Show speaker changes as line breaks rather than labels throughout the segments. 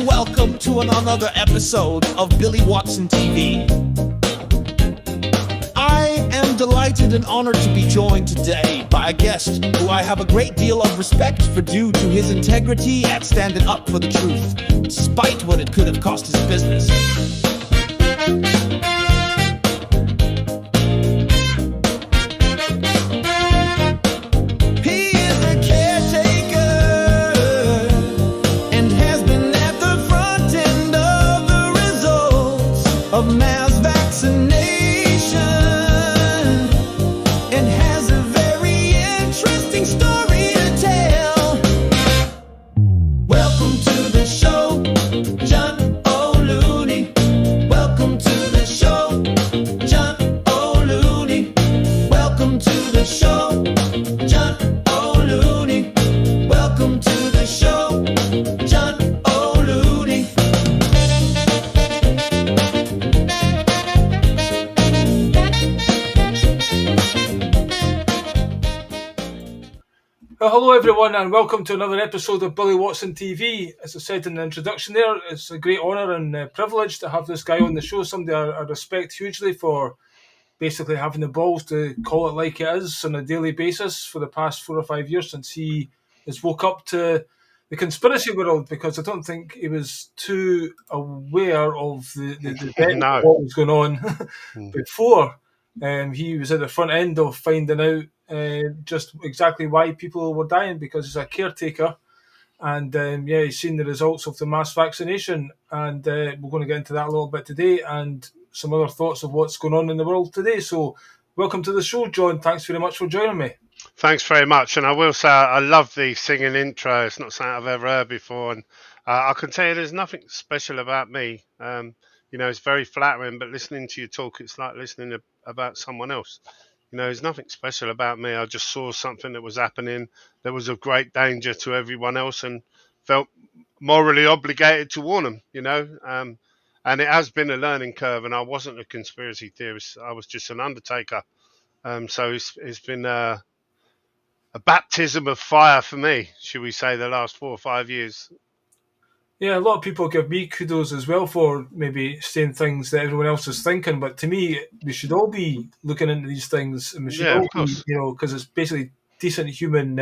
welcome to another episode of Billy Watson TV. I am delighted and honored to be joined today by a guest who I have a great deal of respect for due to his integrity at standing up for the truth, despite what it could have cost his business. He is a caretaker and has been at the front end of the results of mass vaccination and has a very interesting story to tell. Welcome to the show, John O'Looney. Welcome to the show, John O'Looney. Welcome to the show, John O'Looney. Welcome to the show, John O'Looney.
Well, hello everyone and welcome to another episode of Billy Watson TV. As I said in the introduction there, it's a great honour and privilege to have this guy on the show, somebody I respect hugely for basically having the balls to call it like it is on a daily basis for the past 4 or 5 years since he has woke up to the conspiracy world, because I don't think he was too aware of the depth
No.
of what was going on before. He was at the front end of finding out just exactly why people were dying, because he's a caretaker. And he's seen the results of the mass vaccination. And we're going to get into that a little bit today and some other thoughts of what's going on in the world today. So welcome to the show, John. Thanks very much for joining me.
Thanks very much. And I will say I love the singing intro. It's not something I've ever heard before. And I can tell you there's nothing special about me. It's very flattering, but listening to you talk, it's like listening about someone else. There's nothing special about me. I just saw something that was happening that was of great danger to everyone else and felt morally obligated to warn them, and it has been a learning curve, and I wasn't a conspiracy theorist. I was just an undertaker. So it's been a baptism of fire for me, should we say, the last 4 or 5 years.
Yeah, a lot of people give me kudos as well for maybe saying things that everyone else is thinking, but to me, we should all be looking into these things, and we should all
of course.
be, because it's basically decent human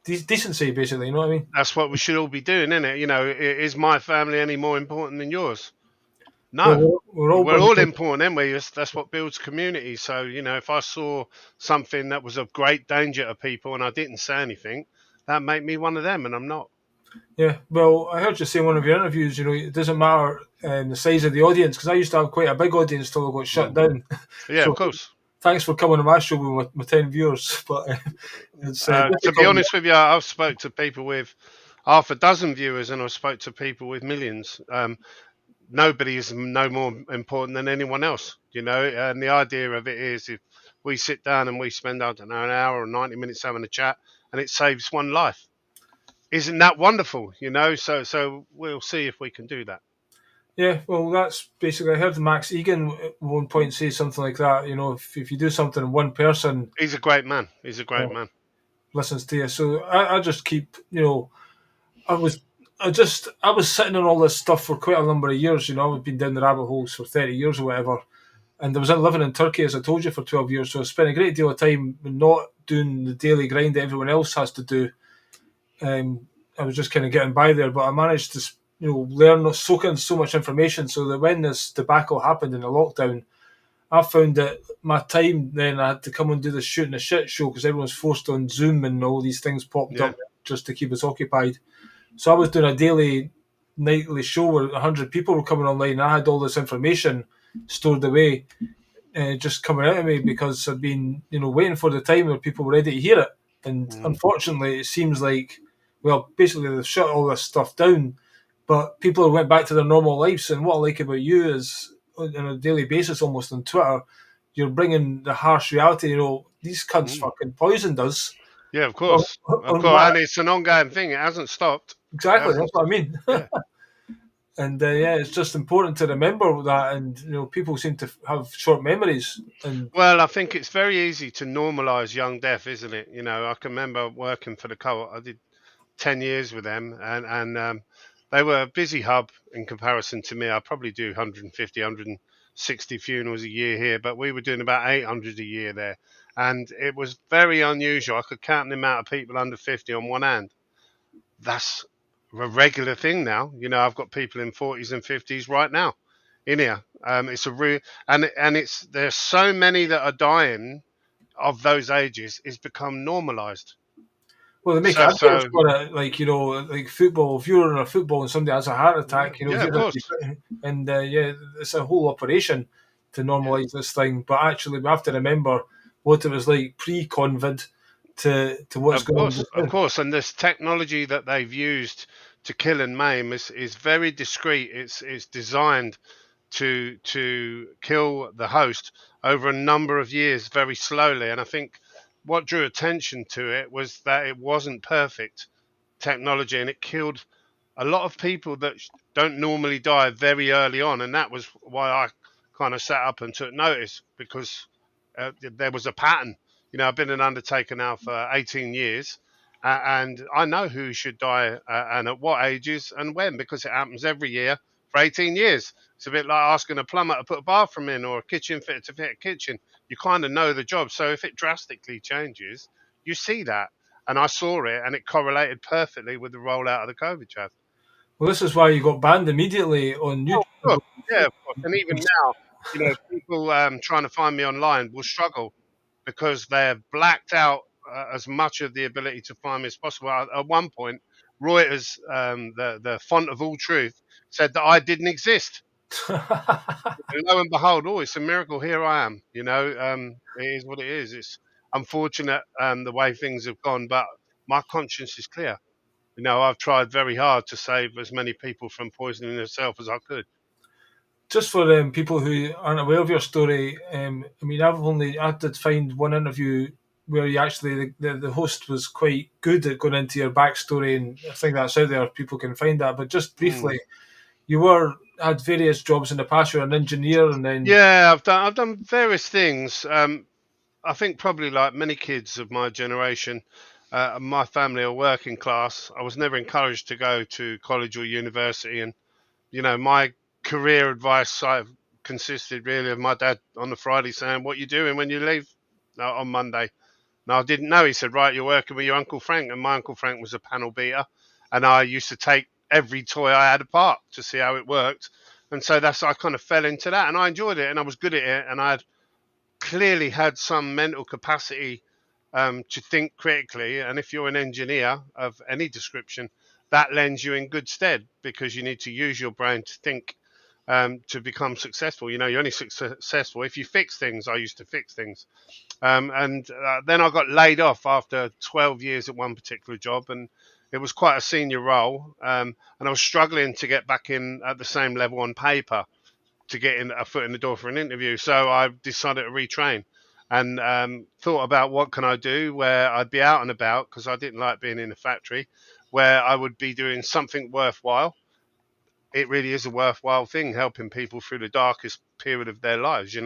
decency, basically, you know what I mean?
That's what we should all be doing, isn't it? Is my family any more important than yours? No.
Well,
We're all important, aren't we? That's what builds community. So, if I saw something that was of great danger to people and I didn't say anything, that made me one of them, and I'm not.
Yeah, well, I heard you say in one of your interviews, it doesn't matter the size of the audience, because I used to have quite a big audience till I got shut down.
Yeah,
So,
of course.
Thanks for coming on my show with my 10 viewers. But it's
To be
difficult.
honest with you, I've spoke to people with half a dozen viewers, and I've spoke to people with millions. Nobody is no more important than anyone else, and the idea of it is if we sit down and we spend, I don't know, an hour or 90 minutes having a chat and it saves one life. Isn't that wonderful, So we'll see if we can do that.
Yeah, well, that's basically, I heard Max Egan at one point say something like that, if you do something and one person
He's a great man. He's a great man.
listens to you. So I just keep, I was sitting on all this stuff for quite a number of years, I've been down the rabbit holes for 30 years or whatever. And I was living in Turkey, as I told you, for 12 years. So I spent a great deal of time not doing the daily grind that everyone else has to do. I was just kind of getting by there, but I managed to, learn, soak in so much information so that when this debacle happened in the lockdown, I found that my time then I had to come and do this shooting a shit show because everyone was forced on Zoom and all these things popped up just to keep us occupied. So I was doing a daily, nightly show where 100 people were coming online, and I had all this information stored away, just coming out of me because I've been, waiting for the time where people were ready to hear it. And unfortunately, it seems like, well, basically they've shut all this stuff down, but people went back to their normal lives. And what I like about you is, on a daily basis, almost on Twitter, you're bringing the harsh reality. These cunts fucking poisoned us.
Yeah, of course. And it's an ongoing thing. It hasn't stopped.
Exactly, that's what I mean.
Yeah.
And it's just important to remember that. And people seem to have short memories. And
well, I think it's very easy to normalise young death, isn't it? I can remember working for the co-op. I did 10 years with them, and They were a busy hub in comparison to me. I probably do 150, 160 funerals a year here, but we were doing about 800 a year there. And it was very unusual. I could count the amount of people under 50 on one hand. That's a regular thing now. I've got people in 40s and 50s right now in here. It's a real, and it's there's so many that are dying of those ages. It's become normalised.
Well, they make
So,
adverts
so
for it, like, like football. If you're in a football and somebody has a heart
yeah,
attack,
yeah, of
you're
course,
and yeah, it's a whole operation to
yeah,
normalise this thing. But actually, we have to remember what it was like pre-COVID to what's going on just
of
now.
course. And this technology that they've used to kill and maim is very discreet. It's designed to kill the host over a number of years very slowly. And I think what drew attention to it was that it wasn't perfect technology, and it killed a lot of people that don't normally die very early on. And that was why I kind of sat up and took notice, because there was a pattern. I've been an undertaker now for 18 years, and I know who should die and at what ages and when, because it happens every year for 18 years. It's a bit like asking a plumber to put a bathroom in or a kitchen fitter to fit a kitchen. You kind of know the job. So if it drastically changes, you see that. And I saw it, and it correlated perfectly with the rollout of the COVID jab.
Well, this is why you got banned immediately on
Oh, of course.
YouTube.
Yeah, of course. And even now, people trying to find me online will struggle because they've blacked out as much of the ability to find me as possible. At one point, Reuters, the font of all truth, said that I didn't exist. And lo and behold, oh, it's a miracle. Here I am. It is what it is. It's unfortunate the way things have gone, but my conscience is clear. I've tried very hard to save as many people from poisoning themselves as I could.
Just for people who aren't aware of your story, I mean, I did find one interview where you actually the host was quite good at going into your backstory, and I think that's out there. People can find that. But just
Mm.
briefly, you had various jobs in the past. You're an engineer, and then
Yeah, I've done various things. I think probably like many kids of my generation, my family are working class. I was never encouraged to go to college or university, and my career advice sort of consisted really of my dad on the Friday saying, "What you doing when you leave on Monday?" No, I didn't know. He said, "Right, you're working with your Uncle Frank," and my Uncle Frank was a panel beater, and I used to take every toy I had apart to see how it worked, and so I kind of fell into that, and I enjoyed it, and I was good at it, and I clearly had some mental capacity to think critically. And if you're an engineer of any description, that lends you in good stead, because you need to use your brain to think to become successful. You're only successful if you fix things. I used to fix things. And then I got laid off after 12 years at one particular job, and it was quite a senior role. And I was struggling to get back in at the same level on paper to get in a foot in the door for an interview. So I decided to retrain, and thought about what can I do where I'd be out and about, because I didn't like being in a factory, where I would be doing something worthwhile. It really is a worthwhile thing, helping people through the darkest period of their lives,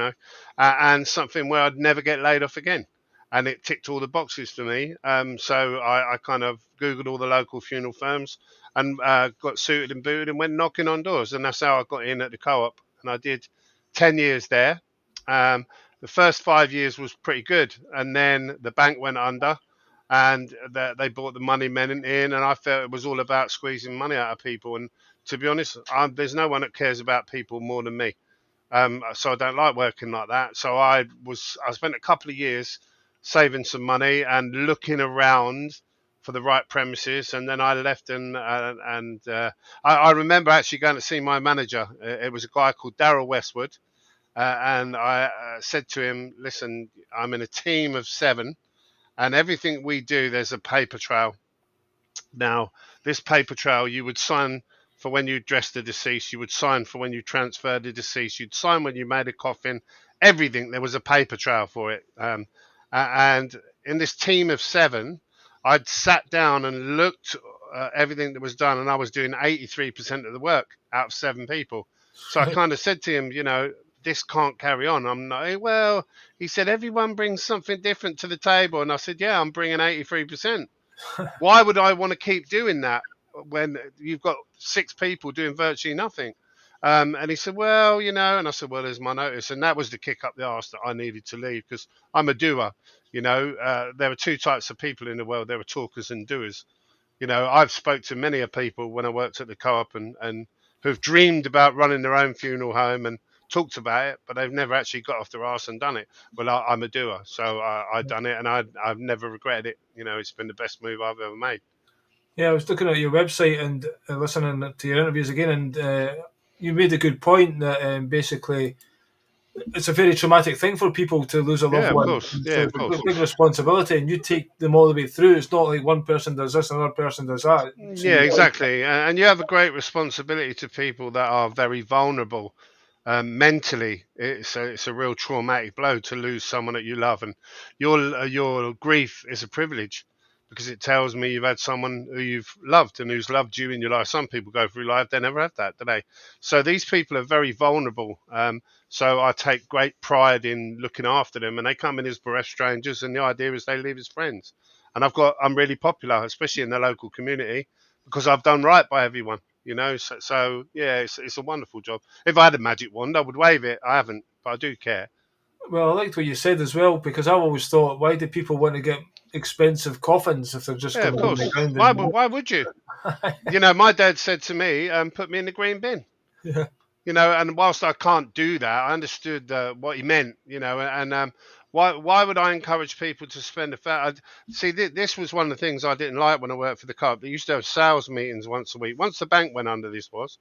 and something where I'd never get laid off again. And it ticked all the boxes for me. So I kind of Googled all the local funeral firms, and got suited and booted and went knocking on doors. And that's how I got in at the co-op. And I did 10 years there. Um, the first 5 years was pretty good. And then the bank went under, and they brought the money men in, and I felt it was all about squeezing money out of people. And to be honest, there's no one that cares about people more than me. So I don't like working like that. So I spent a couple of years saving some money and looking around for the right premises, and then I left, and I remember actually going to see my manager. It was a guy called Daryl Westwood, and I said to him, "Listen, I'm in a team of 7, and everything we do, there's a paper trail. Now, this paper trail, you would sign for when you dressed the deceased, you would sign for when you transferred the deceased, you'd sign when you made a coffin, everything. There was a paper trail for it. And in this team of 7, I'd sat down and looked at everything that was done, and I was doing 83% of the work out of 7 people. So I kind of said to him, this can't carry on. I'm not, well, he said, everyone brings something different to the table. And I said, yeah, I'm bringing 83%. Why would I want to keep doing that? when you've got 6 people doing virtually nothing? And he said, well, and I said, well, there's my notice. And that was the kick up the arse that I needed to leave, because I'm a doer. There are 2 types of people in the world. There are talkers and doers. I've spoke to many of people when I worked at the co-op and who've dreamed about running their own funeral home and talked about it, but they've never actually got off their arse and done it. Well, I'm a doer, so I done it, and I've never regretted it. It's been the best move I've ever made.
Yeah, I was looking at your website and listening to your interviews again, and you made a good point that basically it's a very traumatic thing for people to lose a loved
Yeah, of
one.
course.
So
Yeah, of
it's
course.
a big responsibility, and you take them all the way through. It's not like one person does this and another person does that. So
Yeah, exactly. And you have a great responsibility to people that are very vulnerable mentally. It's a real traumatic blow to lose someone that you love, and your grief is a privilege, because it tells me you've had someone who you've loved and who's loved you in your life. Some people go through life, they never have that, do they? So these people are very vulnerable. So I take great pride in looking after them, and they come in as bereft strangers, and the idea is they leave as friends. And I'm really popular, especially in the local community, because I've done right by everyone. So yeah, it's a wonderful job. If I had a magic wand, I would wave it. I haven't, but I do care.
well, I liked what you said as well, because I've always thought, why do people want to get expensive coffins if they're just
Yeah,
going
of
to leave the
course.
ground?
Why would you? My dad said to me, put me in the green bin.
Yeah,
And whilst I can't do that, I understood what he meant. And why would I encourage people to spend see, this was one of the things I didn't like when I worked for the co-op. They used to have sales meetings once a week. Once the bank went under, this was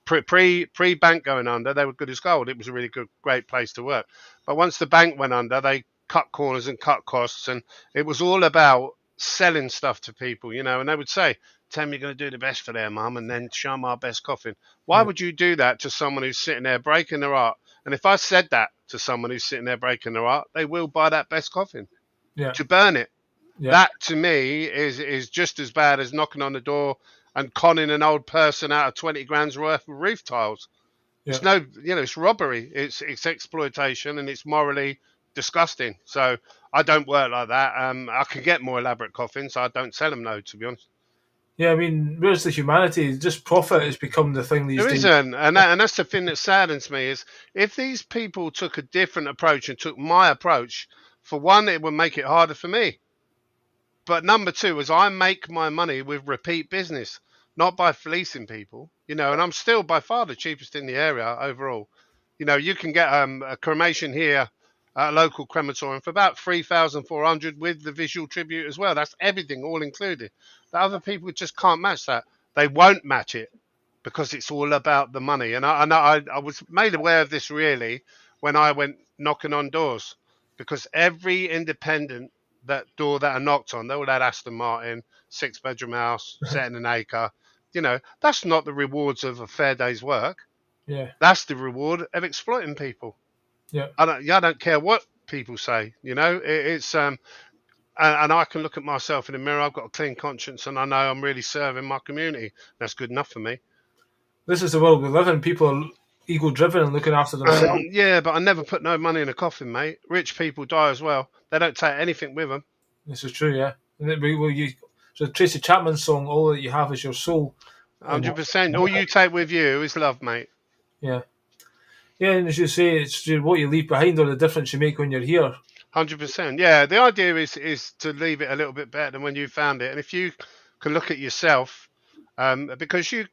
pre bank going under, they were good as gold. It was a really great place to work. But once the bank went under, they cut corners and cut costs, and it was all about selling stuff to people. And they would say, tell me you're going to do the best for their mum, and then show them our best coffin. Why
yeah,
would you do that to someone who's sitting there breaking their heart? And if I said that to someone who's sitting there breaking their heart, they will buy that best coffin
yeah,
to burn it.
yeah,
That to me is just as bad as knocking on the door and conning an old person out of 20 grand's worth of roof tiles.
yeah.
It's robbery, it's exploitation, and it's morally disgusting. So I don't work like that. I can get more elaborate coffins. I don't sell them, no, to be honest.
Yeah, I mean, where's the humanity? Just profit has become the thing these
There
days.
isn't, and that's the thing that saddens me, is if these people took a different approach and took my approach, for one, it would make it harder for me. But number two is I make my money with repeat business, not by fleecing people. And I'm still by far the cheapest in the area overall. You can get a cremation here at a local crematorium for about 3,400 with the visual tribute as well. That's everything all included. The other people just can't match that. They won't match it, because it's all about the money. And I was made aware of this really when I went knocking on doors, because every independent that I knocked on, they all had Aston Martin, 6-bedroom house, set in an acre. That's not the rewards of a fair day's work.
Yeah,
That's the reward of exploiting people.
yeah.
I don't care what people say. It's and I can look at myself in the mirror. I've got a clean conscience, and I know I'm really serving my community. That's good enough for me.
This is the world we live in. People are ego driven and looking after themselves.
Yeah, but I never put no money in a coffin, mate. Rich people die as well. They don't take anything with them.
This is true, yeah. And so Tracy Chapman's song, "All That You Have Is Your Soul." And
100%. All you take with you is love, mate.
yeah, yeah, and as you say, it's what you leave behind or the difference you make when you're here.
100%. Yeah, the idea is to leave it a little bit better than when you found it. And if you can look at yourself, because you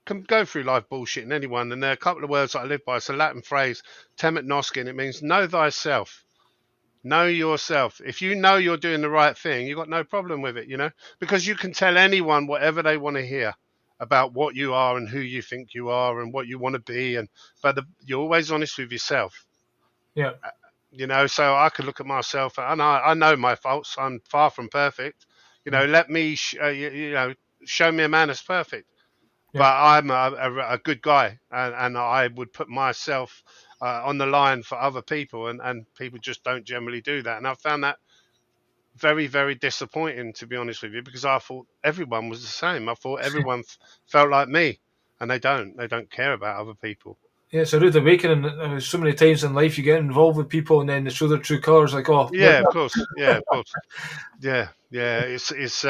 can go through life bullshitting anyone, and there are a couple of words that I live by. It's a Latin phrase, temet noscin. It means know thyself. Know yourself. If you know you're doing the right thing, you've got no problem with it, because you can tell anyone whatever they want to hear about what you are and who you think you are and what you want to be. But you're always honest with yourself.
Yeah,
So I could look at myself, and I know my faults. I'm far from perfect. Let me, show me a man that's perfect.
yeah,
But I'm a good guy, and I would put myself on the line for other people, and people just don't generally do that. And I found that very, very disappointing, to be honest with you, because I thought everyone was the same. I thought everyone felt like me, and they don't. They don't care about other people.
yeah. It's a rude awakening. So many times in life you get involved with people and then they show their true colours. Like, oh,
Yeah, of course. Yeah, of course. Yeah, yeah. It's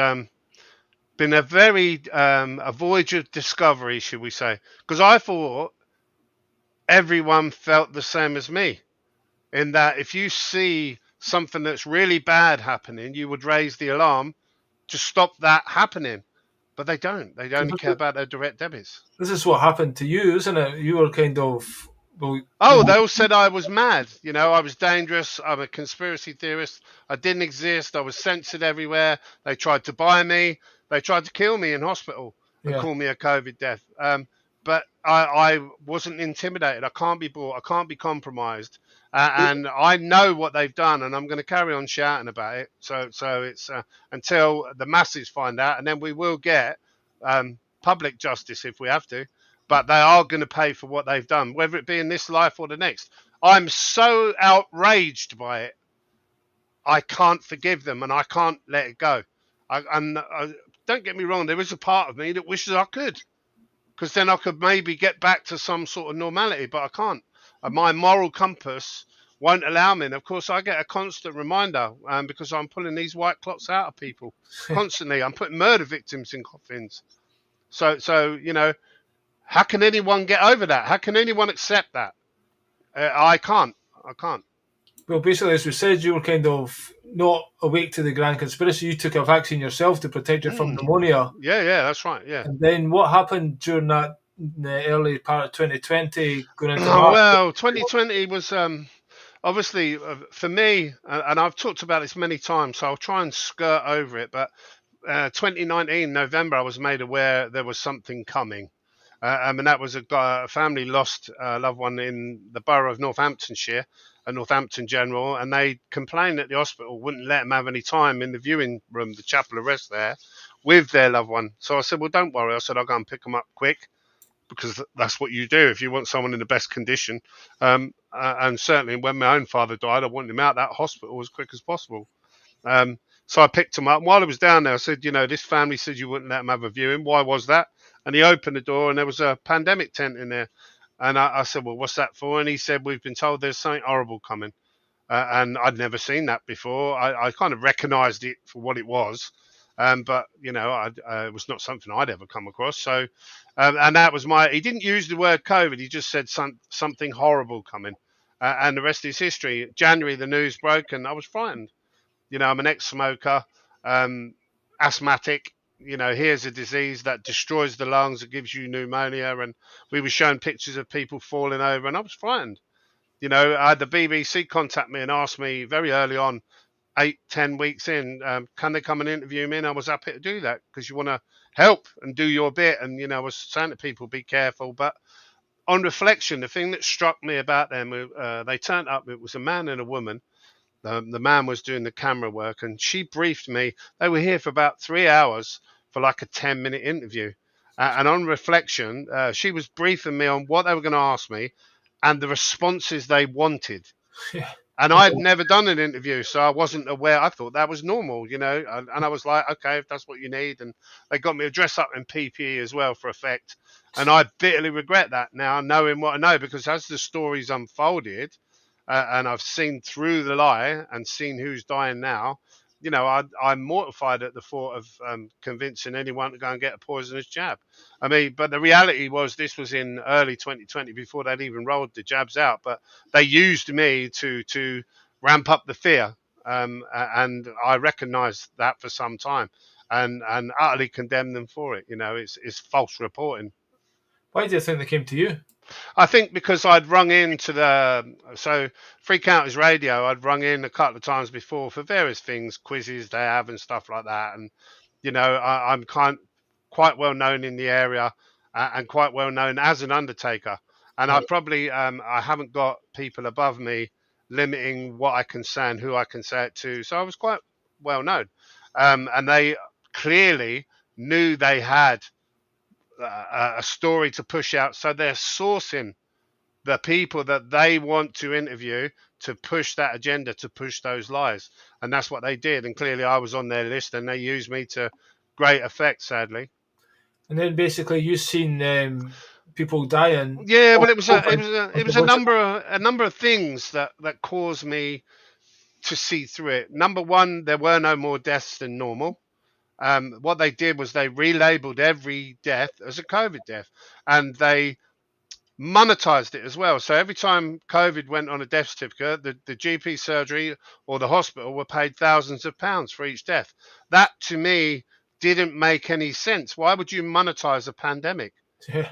been a very a voyage of discovery, should we say? Because I thought everyone felt the same as me, in that if you see something that's really bad happening, you would raise the alarm to stop that happening. But they don't. They
So
only care about their direct debits.
this is what happened to you, isn't it? You were kind of, well, you
Oh,
know,
they all said I was mad. You know, I was dangerous. I'm a conspiracy theorist. I didn't exist. I was censored everywhere. They tried to buy me. They tried to kill me in hospital and
yeah.
call me a COVID death. But I wasn't intimidated. I can't be bought. I can't be compromised. And I know what they've done, and I'm going to carry on shouting about it. So it's until the masses find out, and then we will get public justice if we have to, but they are going to pay for what they've done, whether it be in this life or the next. I'm so outraged by it. I can't forgive them, and I can't let it go. Don't get me wrong. There is a part of me that wishes I could, because then I could maybe get back to some sort of normality, but I can't. My moral compass won't allow me. And of course, I get a constant reminder because I'm pulling these white clots out of people constantly. I'm putting murder victims in coffins. So you know, how can anyone get over that? How can anyone accept that? I can't. I can't.
Well, basically, as we said, you were kind of not awake to the grand conspiracy. You took a vaccine yourself to protect you from
Mm.
pneumonia.
Yeah, that's right. Yeah.
And then what happened during that in the early part of 2020, going into
Oh,
March?
well, 2020 was obviously for me, and I've talked about this many times, so I'll try and skirt over it. But 2019 November, I was made aware there was something coming. I mean, that was a family lost a loved one in the borough of Northamptonshire, a Northampton General, and they complained that the hospital wouldn't let them have any time in the viewing room, the chapel of rest there, with their loved one. So I said, well, don't worry. I said, I'll go and pick them up quick, because that's what you do if you want someone in the best condition. And certainly when my own father died, I wanted him out of that hospital as quick as possible. So I picked him up. And while I was down there, I said, you know, this family said you wouldn't let them have a viewing. Why was that? And he opened the door and there was a pandemic tent in there. And I said, well, what's that for? And he said, we've been told there's something horrible coming. And I'd never seen that before. I kind of recognised it for what it was, but you know, it was not something I'd ever come across. So, and that was my. He didn't use the word COVID. He just said something horrible coming, and the rest is history. January, the news broke, and I was frightened. You know, I'm an ex-smoker, um, asthmatic. You know, here's a disease that destroys the lungs, that gives you pneumonia, and we were shown pictures of people falling over, and I was frightened. You know, I had the BBC contact me and ask me very early on, 8, 10 weeks in, can they come and interview me? And I was happy to do that because you want to help and do your bit. And, you know, I was saying to people, be careful. But on reflection, the thing that struck me about them, they turned up, it was a man and a woman. The man was doing the camera work and she briefed me. They were here for about 3 hours for like a 10-minute interview. And on reflection, she was briefing me on what they were going to ask me and the responses they wanted.
Yeah.
And I had never done an interview, so I wasn't aware. I thought that was normal, you know. And I was like, okay, if that's what you need. And they got me to dress up in PPE as well for effect. And I bitterly regret that now, knowing what I know, because as the stories unfolded, and I've seen through the lie and seen who's dying now, you know, I'm mortified at the thought of convincing anyone to go and get a poisonous jab. I mean, but the reality was this was in early 2020 before they'd even rolled the jabs out. But they used me to ramp up the fear, and I recognised that for some time, and utterly condemned them for it. You know, it's false reporting.
Why do you think they came to you?
I think because I'd rung in to Free Counters Radio, I'd rung in a couple of times before for various things, quizzes they have and stuff like that. And, you know, I'm quite well known in the area and quite well known as an undertaker. And I
Right.
probably, I haven't got people above me limiting what I can say and who I can say it to. So I was quite well known. And they clearly knew they had a story to push out. So they're sourcing the people that they want to interview to push that agenda, to push those lies. And that's what they did. And clearly I was on their list and they used me to great effect, sadly.
And then basically you seen people dying.
Yeah,
of
well, it was
COVID.
a number of things that caused me to see through it. Number one, there were no more deaths than normal. what they did was they relabeled every death as a COVID death, and they monetized it as well. So every time COVID went on a death certificate, the GP surgery or the hospital were paid thousands of pounds for each death. That to me didn't make any sense. Why would you monetize a pandemic?
Yeah.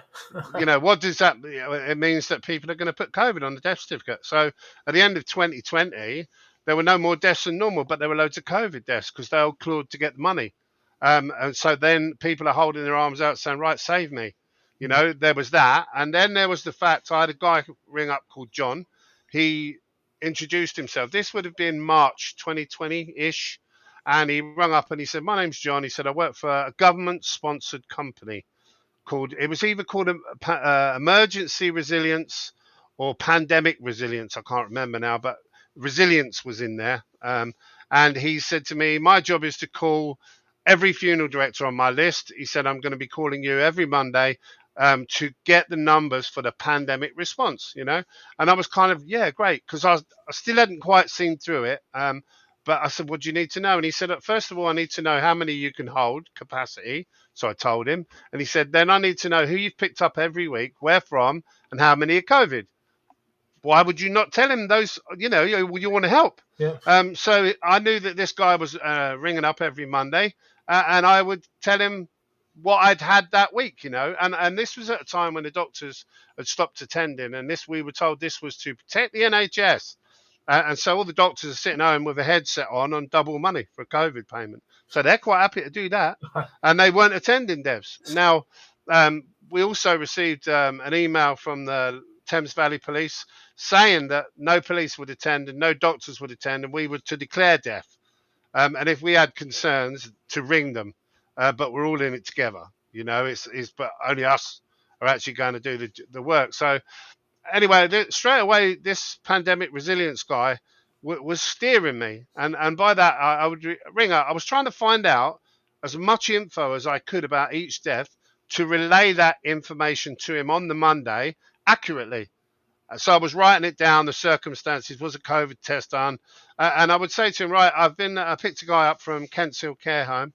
What does that mean? It means that people are going to put COVID on the death certificate. So at the end of 2020, there were no more deaths than normal, but there were loads of COVID deaths because they all clawed to get the money. And so then people are holding their arms out saying, right, save me. There was that. And then there was the fact I had a guy ring up called John. He introduced himself. This would have been March 2020-ish. And he rung up and he said, my name's John. He said, I work for a government-sponsored company called, it was either called emergency resilience or pandemic resilience. I can't remember now, but resilience was in there. And he said to me, my job is to call every funeral director on my list. He said, I'm going to be calling you every Monday to get the numbers for the pandemic response, And I was kind of, yeah, great, because I still hadn't quite seen through it. But I said, what do you need to know? And he said, first of all, I need to know how many you can hold capacity. So I told him. And he said, then I need to know who you've picked up every week, where from, and how many are COVID. Why would you not tell him those? You want to help.
Yeah.
So I knew that this guy was ringing up every Monday, and I would tell him what I'd had that week, and this was at a time when the doctors had stopped attending, and we were told this was to protect the NHS. And so all the doctors are sitting home with a headset on double money for a COVID payment. So they're quite happy to do that. And they weren't attending devs. Now, we also received an email from the Thames Valley Police saying that no police would attend and no doctors would attend, and we were to declare death. And if we had concerns, to ring them. But we're all in it together. But only us are actually going to do the work. So anyway, straight away, this pandemic resilience guy was steering me. And by that, I would ring up. I was trying to find out as much info as I could about each death to relay that information to him on the Monday accurately. So I was writing it down, the circumstances, was a COVID test done? And I would say to him, right, I picked a guy up from Kent's Hill Care Home.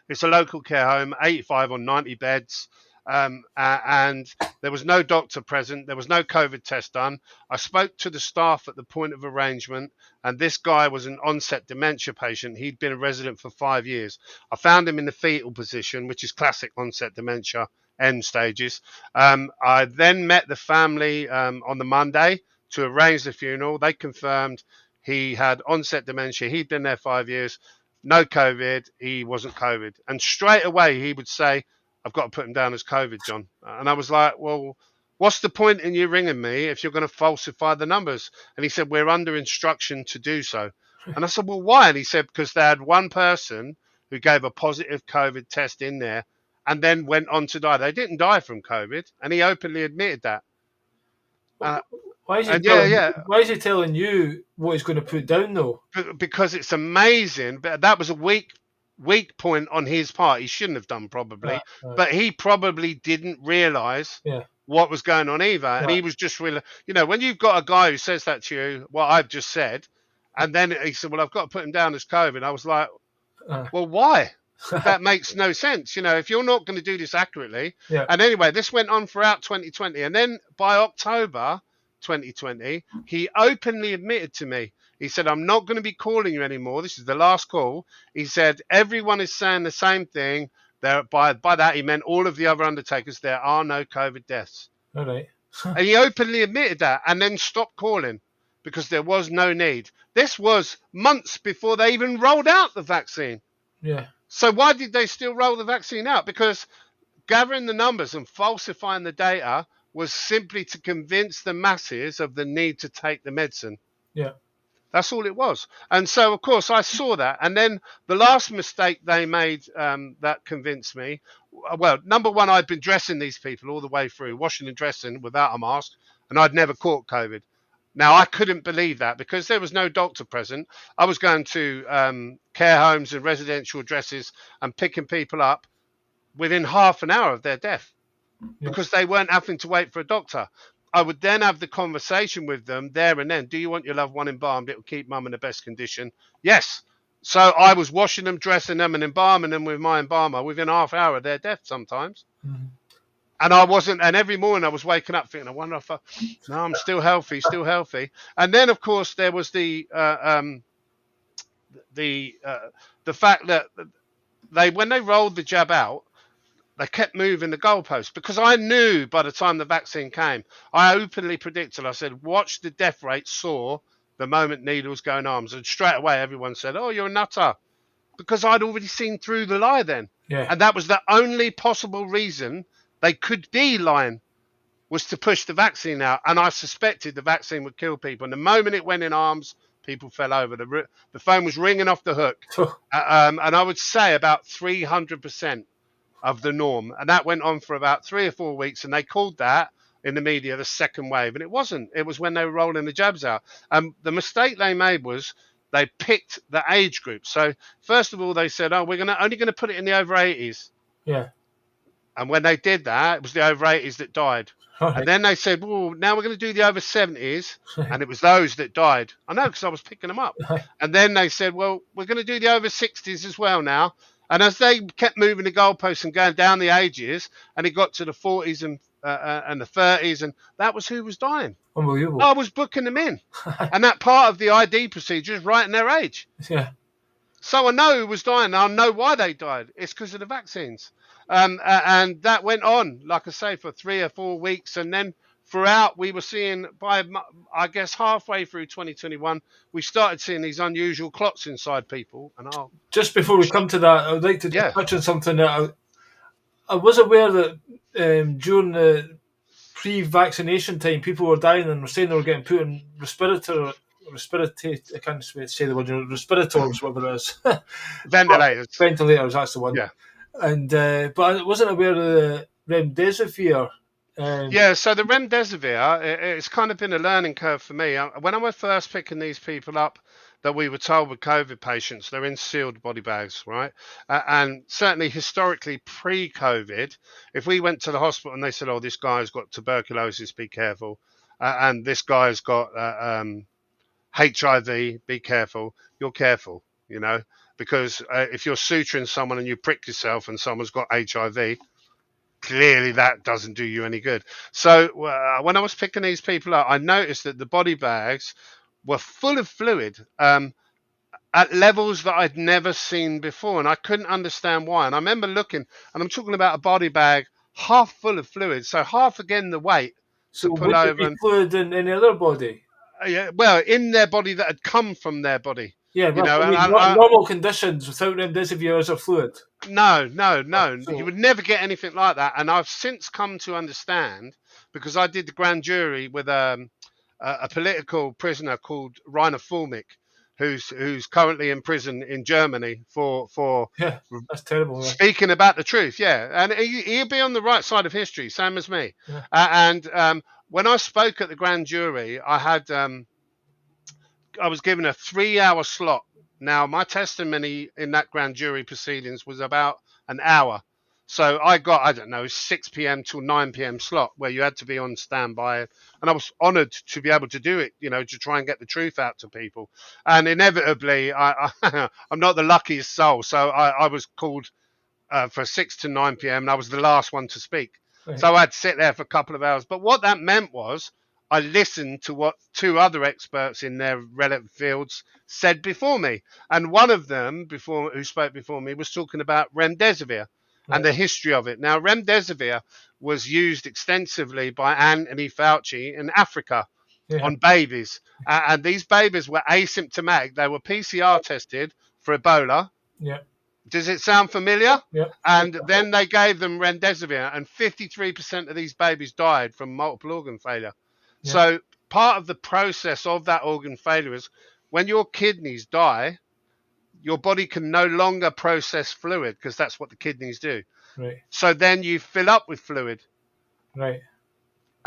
It's a local care home, 85 on 90 beds. And there was no doctor present. There was no COVID test done. I spoke to the staff at the point of arrangement, and this guy was an onset dementia patient. He'd been a resident for 5 years. I found him in the fetal position, which is classic onset dementia, end stages. I then met the family on the Monday to arrange the funeral. They confirmed he had onset dementia. He'd been there 5 years. No COVID. He wasn't COVID. And straight away he would say, I've got to put him down as COVID, John. And I was like, well, what's the point in you ringing me if you're going to falsify the numbers? And he said, we're under instruction to do so. And I said, well, why? And he said, because they had one person who gave a positive COVID test in there and then went on to die. They didn't die from COVID. And he openly admitted that.
Why is he telling you what he's going to put down, though?
Because it's amazing. But that was a weak point on his part. He shouldn't have done, probably. But he probably didn't realise what was going on either. And he was just really, when you've got a guy who says that to you, what I've just said, and then he said, well, I've got to put him down as COVID. I was like, well, why? That makes no sense. If you're not going to do this accurately.
Yeah.
And anyway, this went on throughout 2020. And then by October 2020, he openly admitted to me, he said, I'm not going to be calling you anymore. This is the last call. He said, everyone is saying the same thing. By that, he meant all of the other undertakers. There are no COVID deaths.
All right.
And he openly admitted that and then stopped calling because there was no need. This was months before they even rolled out the vaccine.
Yeah.
So why did they still roll the vaccine out? Because gathering the numbers and falsifying the data was simply to convince the masses of the need to take the medicine.
Yeah.
That's all it was. And so, of course, I saw that. And then the last mistake they made that convinced me, well, number one, I'd been dressing these people all the way through, washing and dressing without a mask, and I'd never caught COVID. Now, I couldn't believe that because there was no doctor present. I was going to care homes and residential addresses and picking people up within half an hour of their death because they weren't having to wait for a doctor. I would then have the conversation with them there and then. Do you want your loved one embalmed? It will keep mum in the best condition. Yes. So I was washing them, dressing them, and embalming them with my embalmer within half hour of their death sometimes.
Mhm.
And I wasn't, and every morning I was waking up thinking, I wonder if no, I'm still healthy, still healthy. And then, of course, there was the the fact that when they rolled the jab out, they kept moving the goalposts because I knew by the time the vaccine came, I openly predicted. I said, watch the death rate soar the moment needles go in arms. And straight away, everyone said, oh, you're a nutter, because I'd already seen through the lie then.
Yeah.
And that was the only possible reason they could be lying, was to push the vaccine out. And I suspected the vaccine would kill people. And the moment it went in arms, people fell over. The phone was ringing off the hook. And I would say about 300% of the norm. And that went on for about 3 or 4 weeks. And they called that in the media the second wave. And it wasn't. It was when they were rolling the jabs out. The mistake they made was they picked the age group. So first of all, they said, oh, we're only going to put it in the over 80s.
Yeah.
And when they did that, it was the over 80s that died.
All right.
And then they said, well, now we're going to do the over 70s. And it was those that died. I know, because I was picking them up. And then they said, well, we're going to do the over 60s as well now. And as they kept moving the goalposts and going down the ages, and it got to the 40s and the 30s, and that was who was dying.
Unbelievable.
I was booking them in. And that part of the ID procedure is writing their age.
Yeah.
So I know who was dying. I know why they died. It's because of the vaccines. And that went on, like I say, for 3 or 4 weeks. And then throughout, we were seeing, by, I guess, halfway through 2021, we started seeing these unusual clots inside people. And
just before we come to that, I would like to touch on something that I was aware that during the pre-vaccination time, people were dying and were saying they were getting put in respirators, I can't say the word, respirators, whatever it is.
Ventilators,
that's the one.
Yeah.
And but I wasn't aware of the remdesivir.
So the remdesivir, it's kind of been a learning curve for me. When I was first picking these people up, that we were told with COVID patients, they're in sealed body bags, right? And certainly historically pre-COVID, if we went to the hospital and they said, oh, this guy's got tuberculosis, be careful. And this guy's got HIV, be careful. You're careful, because if you're suturing someone and you prick yourself and someone's got HIV, clearly that doesn't do you any good. So when I was picking these people up, I noticed that the body bags were full of fluid at levels that I'd never seen before, and I couldn't understand why. And I remember looking, and I'm talking about a body bag half full of fluid, so half again the weight.
So would there be fluid in any other body?
Yeah, well, in their body that had come from their body.
Yeah, but normal conditions without remdesivir is a fluid.
No. You would never get anything like that. And I've since come to understand, because I did the grand jury with a political prisoner called Rainer Fulmick, who's currently in prison in Germany for
that's terrible.
Speaking about the truth, and he'll be on the right side of history, same as me.
Yeah.
And when I spoke at the grand jury, I was given a 3-hour slot. Now, my testimony in that grand jury proceedings was about an hour. So I got, 6 p.m. till 9 p.m. slot where you had to be on standby. And I was honoured to be able to do it, to try and get the truth out to people. And inevitably, I'm not the luckiest soul. So I was called for 6 to 9 p.m. and I was the last one to speak. Right. So I had to sit there for a couple of hours. But what that meant was I listened to what 2 other experts in their relevant fields said before me. And one of them, who spoke before me, was talking about remdesivir. Right. And the history of it. Now, remdesivir was used extensively by Anthony Fauci in Africa on babies. And these babies were asymptomatic. They were PCR tested for Ebola.
Yeah.
Does it sound familiar?
Yeah.
And then they gave them remdesivir, and 53% of these babies died from multiple organ failure. Yeah. So part of the process of that organ failure is when your kidneys die, your body can no longer process fluid because that's what the kidneys do.
Right.
So then you fill up with fluid.
Right.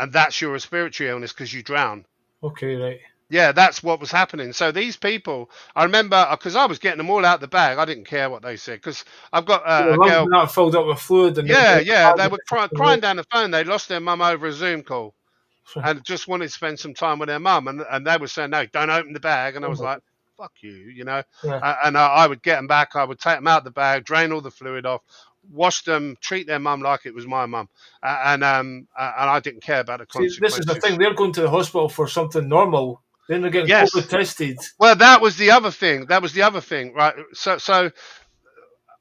And that's your respiratory illness because you drown.
Okay, right.
Yeah, that's what was happening. So these people, I remember, because I was getting them all out the bag. I didn't care what they said because I've got a girl.
Not filled up with fluid. And
they were crying down the phone. They lost their mum over a Zoom call. And just wanted to spend some time with their mum. And they were saying, no, don't open the bag. And I was like, fuck you, you know.
Yeah.
And I would get them back. I would take them out of the bag, drain all the fluid off, wash them, treat their mum like it was my mum, and I didn't care about the
See, this is the thing.
consequences.
They're going to the hospital for something normal. Then they're getting COVID
Yes.
tested.
Well, that was the other thing. That was the other thing, right? So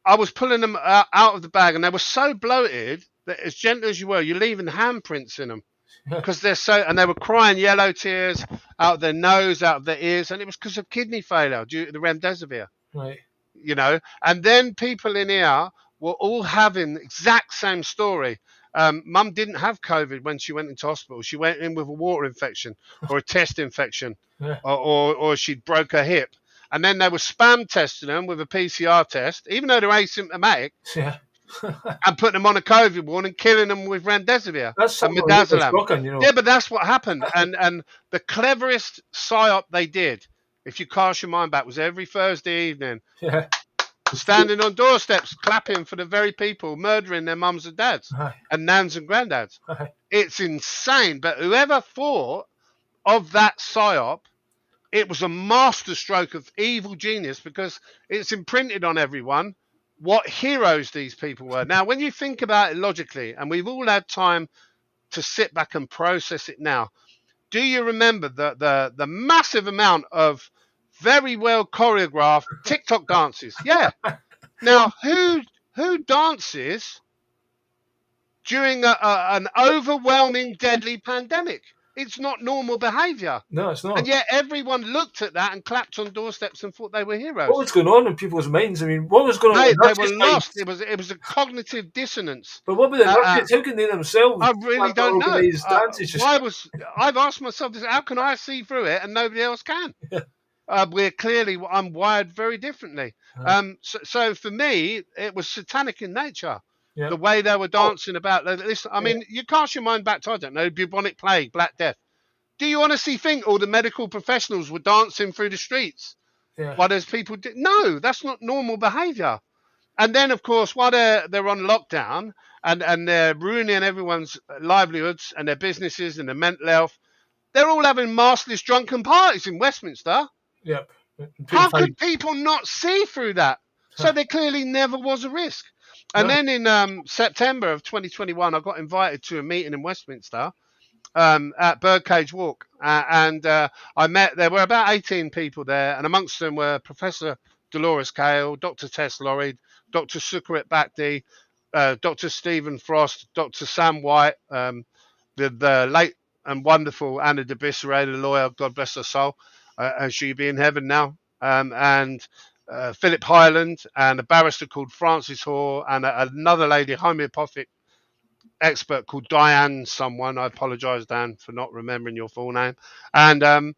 I was pulling them out of the bag, and they were so bloated that, as gentle as you were, you're leaving handprints in them because they're so. And they were crying yellow tears out of their nose, out of their ears, and it was because of kidney failure due to the remdesivir.
Right.
You know, and then people in here were all having the exact same story. Mum didn't have COVID when she went into hospital. She went in with a water infection or a chest infection,
Yeah.
or she'd broke her hip. And then they were spam testing them with a PCR test, even though they're asymptomatic,
Yeah.
and putting them on a COVID ward and killing them with remdesivir
That's
and
something really
midazolam.
shocking, you know.
Yeah, but that's what happened. And the cleverest psyop they did, if you cast your mind back, was every Thursday evening,
Yeah.
standing on doorsteps, clapping for the very people murdering their mums and dads
Aye.
and nans and granddads.
Aye.
It's insane. But whoever thought of that psyop, it was a masterstroke of evil genius, because it's imprinted on everyone what heroes these people were. Now, when you think about it logically, and we've all had time to sit back and process it now, do you remember the massive amount of very well choreographed TikTok dances? Yeah. Now, who dances during an overwhelming, deadly pandemic? It's not normal behaviour.
No, it's not.
And yet everyone looked at that and clapped on doorsteps and thought they were heroes.
What was going on in people's minds? I mean, what was going on?
They
in
were
nurses'
lost.
minds?
It was a cognitive dissonance.
But what about the nurses? How can they themselves?
I really don't know.
organise dances?
I've asked myself this: how can I see through it and nobody else can? I'm wired very differently. So for me, it was satanic in nature.
Yeah.
The way they were dancing about. Listen, I mean, you cast your mind back to, I don't know, bubonic plague, Black Death. Do you honestly think all the medical professionals were dancing through the streets
Yeah.
while those people did? No, that's not normal behaviour. And then, of course, while they're on lockdown and they're ruining everyone's livelihoods and their businesses and their mental health, they're all having maskless drunken parties in Westminster.
Yep.
How could people not see through that? So there clearly never was a risk. And then in September of 2021, I got invited to a meeting in Westminster at Birdcage Walk. And I met, there were about 18 people there. And amongst them were Professor Dolores Cale, Dr. Tess Lorried, Dr. Sukarit Bhakdi, Dr. Stephen Frost, Dr. Sam White, the late and wonderful Anna de Bisseret, the lawyer, God bless her soul, and she'll be in heaven now, and Philip Highland, and a barrister called Francis Hoare, and another lady, homeopathic expert called Diane someone. I apologise, Dan, for not remembering your full name. And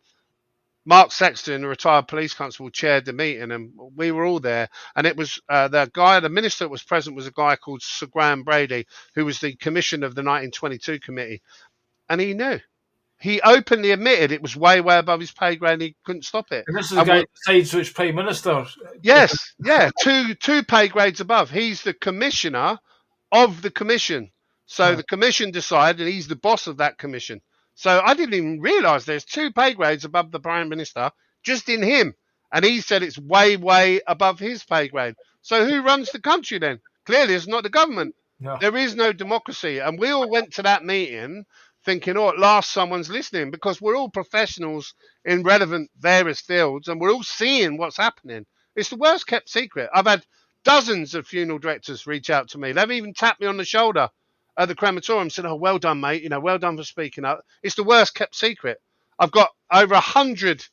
Mark Sexton, the retired police constable, chaired the meeting, and we were all there. And it was the minister that was present was a guy called Sir Graham Brady, who was the commissioner of the 1922 committee. And he knew. He openly admitted it was way, way above his pay grade and he couldn't stop it.
And this is the guy who decides which Prime Minister.
Yes, yeah, two pay grades above. He's the commissioner of the commission. So the commission decided, and he's the boss of that commission. So I didn't even realise there's 2 pay grades above the Prime Minister just in him. And he said it's way, way above his pay grade. So who runs the country then? Clearly it's not the government.
No.
There is no democracy. And we all went to that meeting thinking, oh, at last someone's listening, because we're all professionals in relevant various fields and we're all seeing what's happening. It's the worst kept secret. I've had dozens of funeral directors reach out to me. They've even tapped me on the shoulder at the crematorium, said, oh, well done, mate. You know, well done for speaking up. It's the worst kept secret. I've got over 100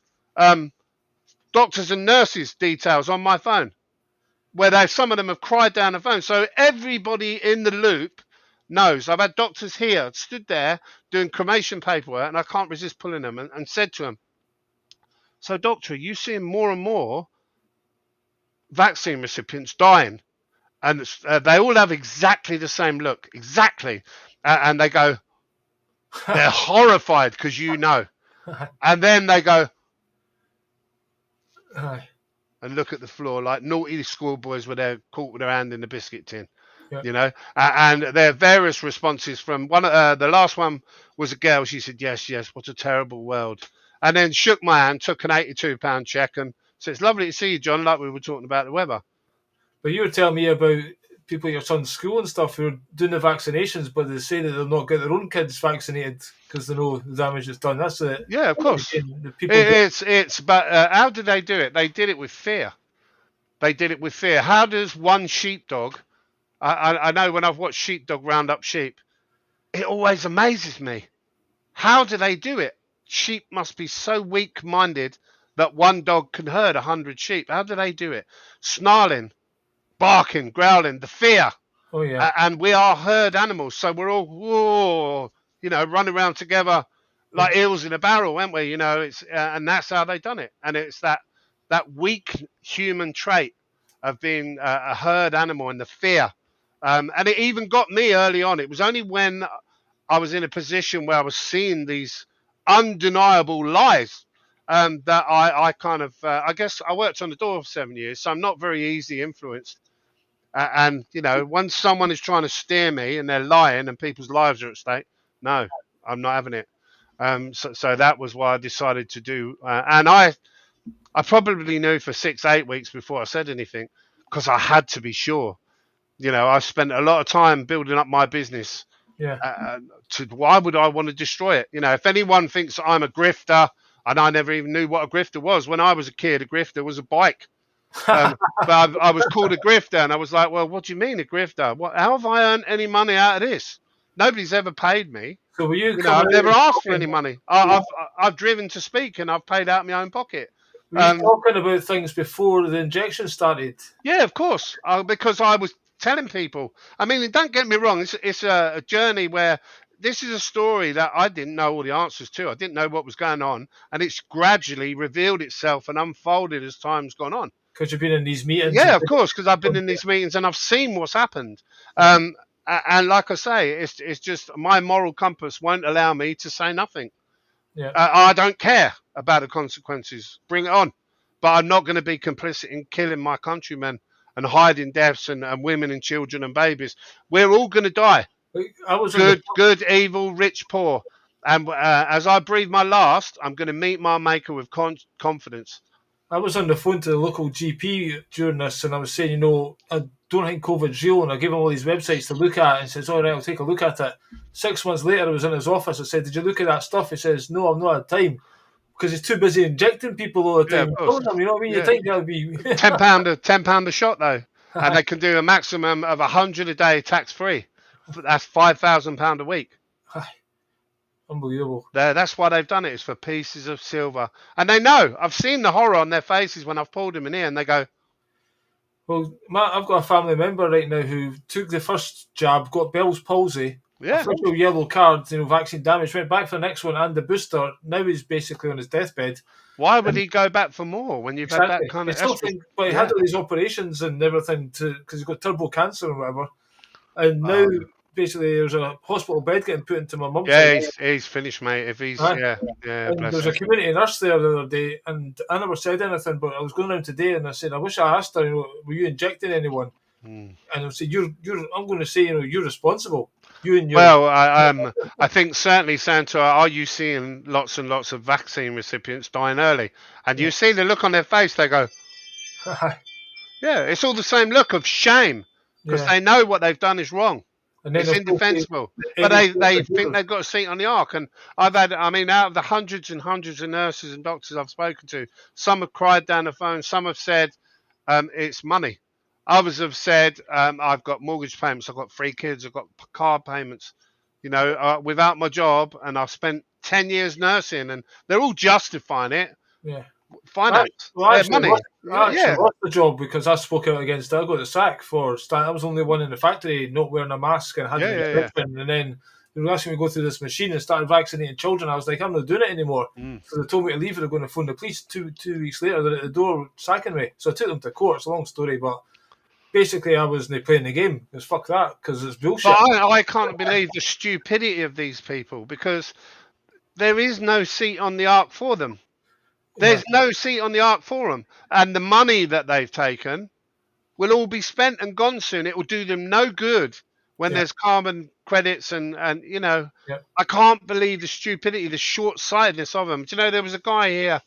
doctors and nurses details on my phone where some of them have cried down the phone. So everybody in the loop knows. I've had doctors here stood there doing cremation paperwork, and I can't resist pulling them and said to them, so doctor, are you seeing more and more vaccine recipients dying? And they all have exactly the same look, exactly. And they go, they're horrified because you know. And then they go and look at the floor like naughty schoolboys where they're caught with their hand in the biscuit tin. Yeah. You know, and there are various responses from one. The last one was a girl. She said, yes, what a terrible world. And then shook my hand, took an £82 check and So it's lovely to see you, John. Like we were talking about the weather.
But you were telling me about people at your son's school and stuff who are doing the vaccinations, but they say that they'll not get their own kids vaccinated because they know the damage it's done. That's it.
Yeah, of course.
The people.
But how did they do it? They did it with fear. They did it with fear. How does one sheepdog? I know when I've watched sheepdog round up sheep, it always amazes me. How do they do it? Sheep must be so weak-minded that one dog can herd 100 sheep. How do they do it? Snarling, barking, growling, the fear.
Oh yeah.
And we are herd animals, so we're all, whoa, running around together like eels in a barrel, aren't we? It's and that's how they done it. And it's that weak human trait of being a herd animal and the fear. And it even got me early on. It was only when I was in a position where I was seeing these undeniable lies that I kind of, I guess I worked on the door for 7 years, so I'm not very easy influenced. And once someone is trying to steer me and they're lying and people's lives are at stake, no, I'm not having it. So that was why I decided to do. And I probably knew for 6-8 weeks before I said anything, because I had to be sure. I spent a lot of time building up my business.
Yeah.
Why would I want to destroy it? If anyone thinks I'm a grifter, and I never even knew what a grifter was. When I was a kid, a grifter was a bike. But I was called a grifter, and I was like, well, what do you mean a grifter? How have I earned any money out of this? Nobody's ever paid me.
So were you?
I've never asked for any money. I've driven to speak, and I've paid out of my own pocket.
Were you talking about things before the injection started?
Yeah, of course, because I was telling people. I mean, don't get me wrong. It's a journey where this is a story that I didn't know all the answers to. I didn't know what was going on, and it's gradually revealed itself and unfolded as time's gone on.
Because you've been in these meetings.
Yeah, of course, because I've been in these meetings and I've seen what's happened. And like I say, it's just my moral compass won't allow me to say nothing.
Yeah.
I don't care about the consequences. Bring it on. But I'm not going to be complicit in killing my countrymen and hiding deaths and women and children and babies. We're all going to die.
I was
good, evil, rich, poor. And as I breathe my last, I'm going to meet my maker with confidence.
I was on the phone to the local GP during this, and I was saying, I don't think COVID's real, and I gave him all these websites to look at, and he says, all right, I'll take a look at it. 6 months later, I was in his office. I said, did you look at that stuff? He says, no, I've not had time, because he's too busy injecting people all the time.
Yeah, of course.
You know what I mean? You think that'll be
£10 a shot though, and they can do a maximum of 100 a day tax free. That's £5,000 a week.
Unbelievable.
That's why they've done it. It's for pieces of silver, and they know. I've seen the horror on their faces when I've pulled them in here, and they go,
"Well, Matt, I've got a family member right now who took the first jab, got Bell's palsy, official yellow card, vaccine damage, went back for the next one and the booster. Now he's basically on his deathbed.
Why would he go back for more when you've had that kind of?
But he had all these operations and everything because he's got turbo cancer or whatever, and now." Basically, there's a hospital bed getting put into my mum's.
Yeah, he's finished, mate. If he's
And there's a community nurse there the other day, and I never said anything. But I was going around today, and I said, I wish I asked her, were you injecting anyone? And I said, I'm going to say, you're responsible. You and your.
Well, I think certainly, Santa, are you seeing lots and lots of vaccine recipients dying early? And you see the look on their face. They go, yeah, it's all the same look of shame because they know what they've done is wrong. And it's indefensible, but they think they've got a seat on the ark. And out of the hundreds and hundreds of nurses and doctors I've spoken to, some have cried down the phone, some have said it's money. Others have said I've got mortgage payments, I've got 3 kids, I've got car payments, without my job, and I've spent 10 years nursing, and they're all justifying it.
Yeah.
Finance, money.
I lost the job because I spoke out against it. I got the sack for I was the only one in the factory not wearing a mask and had an infection. And then they were asking me to go through this machine and started vaccinating children. I was like, I'm not doing it anymore. So they told me to leave. They're going to phone the police. Two weeks later, they're at the door sacking me. So I took them to court. It's a long story, but basically I wasn't playing the game. It's fuck that because it's bullshit.
But I can't believe the stupidity of these people because there is no seat on the ark for them. There's no seat on the ark for them. And the money that they've taken will all be spent and gone soon. It will do them no good when there's carbon credits and I can't believe the stupidity, the short-sightedness of them. Do you know, there was a guy here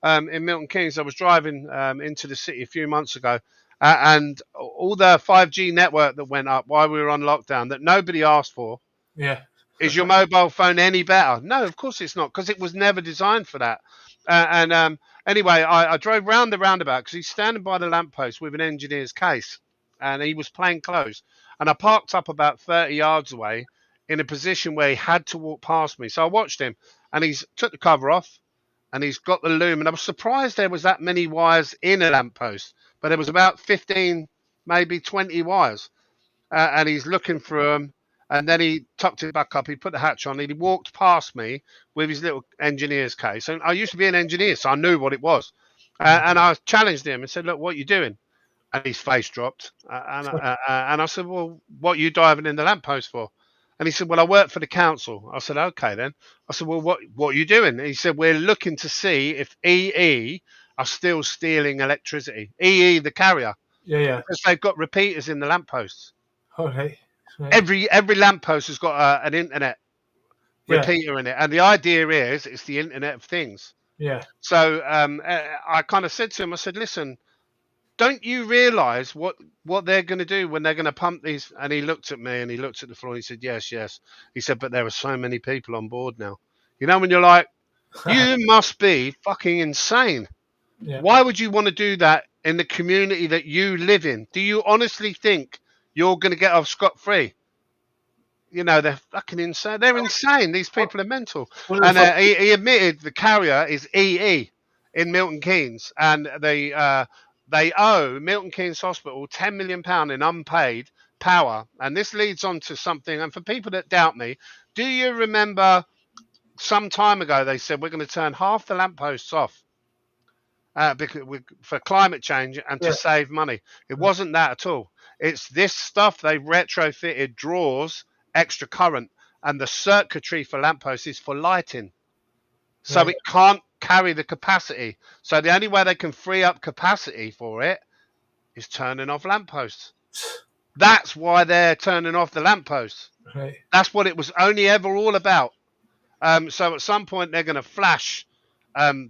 in Milton Keynes. I was driving into the city a few months ago, and all the 5G network that went up while we were on lockdown that nobody asked for.
Yeah.
Is your mobile phone any better? No, of course it's not, because it was never designed for that. And anyway, I drove round the roundabout because he's standing by the lamppost with an engineer's case, and he was plain clothes. And I parked up about 30 yards away in a position where he had to walk past me. So I watched him, and he's took the cover off, and he's got the loom. And I was surprised there was that many wires in a lamppost, but there was about 15, maybe 20 wires, and he's looking through them. And then he tucked it back up. He put the hatch on. And he walked past me with his little engineer's case. And I used to be an engineer, so I knew what it was. And I challenged him and said, "Look, what are you doing?" And his face dropped. And I said, "Well, what are you diving in the lamppost for?" And he said, "Well, I work for the council." I said, "Okay, then." I said, "Well, what are you doing?" And he said, "We're looking to see if EE are still stealing electricity. EE, the carrier,
Yeah.
because they've got repeaters in the lampposts.
All right.
Every lamppost has got an internet repeater in it, and the idea is it's the Internet of Things."
Yeah.
So I kind of said to him, I said, "Listen, don't you realise what they're going to do when they're going to pump these?" And he looked at me and he looked at the floor and he said, "Yes, yes." He said, "But there are so many people on board now." You know, when you're like, you must be fucking insane.
Yeah.
Why would you want to do that in the community that you live in? Do you honestly think you're going to get off scot-free? You know, they're fucking insane. They're insane. These people are mental. And he admitted the carrier is EE in Milton Keynes, and they owe Milton Keynes Hospital £10 million in unpaid power. And this leads on to something. And for people that doubt me, do you remember some time ago they said we're going to turn half the lampposts off because for climate change and to save money? It wasn't that at all. It's this stuff they retrofitted draws extra current, and the circuitry for lampposts is for lighting, so it can't carry the capacity. So the only way they can free up capacity for it is turning off lampposts. That's why they're turning off the lampposts.
Right.
That's what it was only ever all about. So at some point they're going to flash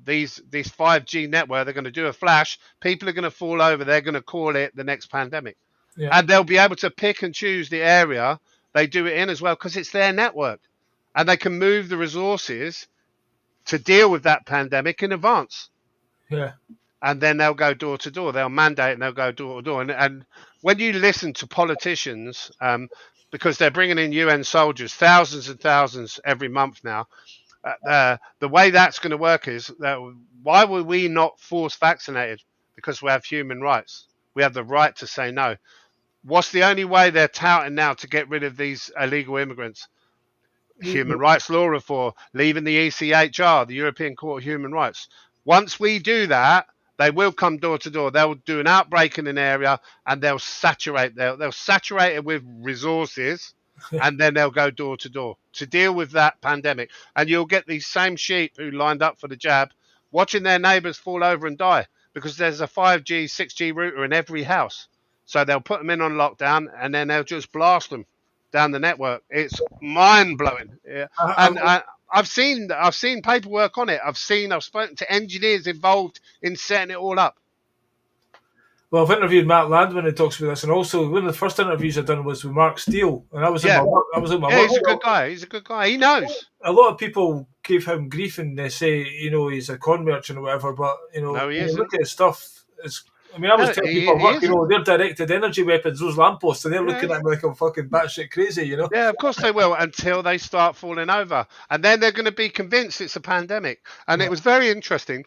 these 5G network. They're going to do a flash. People are going to fall over. They're going to call it the next pandemic.
Yeah.
And they'll be able to pick and choose the area they do it in as well, because it's their network, and they can move the resources to deal with that pandemic in advance.
Yeah.
And then they'll go door to door. They'll mandate and they'll go door to door. And when you listen to politicians, because they're bringing in UN soldiers, thousands and thousands every month now, the way that's going to work is that why were we not force vaccinated? Because we have human rights. We have the right to say no. What's the only way they're touting now to get rid of these illegal immigrants? Human rights law reform, leaving the ECHR, the European Court of Human Rights. Once we do that, they will come door to door. They'll do an outbreak in an area, and they'll saturate it with resources, and then they'll go door to door to deal with that pandemic. And you'll get these same sheep who lined up for the jab, watching their neighbours fall over and die, because there's a 5G, 6G router in every house. So they'll put them in on lockdown, and then they'll just blast them down the network. It's mind blowing. Yeah. And I've seen paperwork on it. I've spoken to engineers involved in setting it all up.
Well, I've interviewed Matt Landman who talks about this, and also one of the first interviews I've done was with Mark Steele, and I was in my work.
He's a good guy. He's a good guy. He knows.
A lot of people gave him grief and they say, he's a con merchant or whatever, but
No, he
when you
isn't.
look at his stuff, I was telling people at work, they're directed energy weapons, those lampposts, and they're looking at me like I'm fucking batshit crazy, Yeah,
of course they will, until they start falling over. And then they're going to be convinced it's a pandemic. And it was very interesting,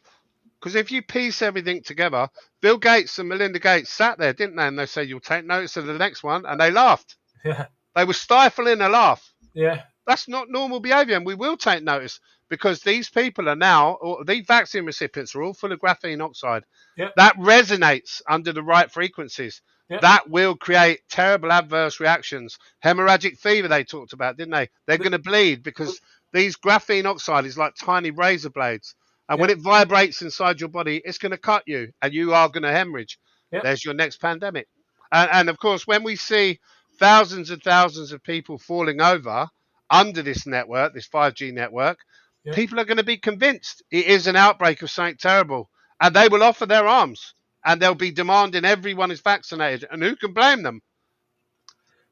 because if you piece everything together, Bill Gates and Melinda Gates sat there, didn't they? And they said, "You'll take notice of the next one." And they laughed.
Yeah.
They were stifling a laugh.
Yeah.
That's not normal behaviour, and we will take notice, because these people are now, or these vaccine recipients are all full of graphene oxide.
Yeah.
That resonates under the right frequencies. Yeah. That will create terrible adverse reactions. Hemorrhagic fever they talked about, didn't they? They're going to bleed, because these graphene oxide is like tiny razor blades. And when it vibrates inside your body, it's going to cut you, and you are going to hemorrhage. Yeah. There's your next pandemic. And of course, when we see thousands and thousands of people falling over under this network, this 5G network,
Yeah.
people are going to be convinced it is an outbreak of something terrible, and they will offer their arms, and they'll be demanding everyone is vaccinated. And who can blame them?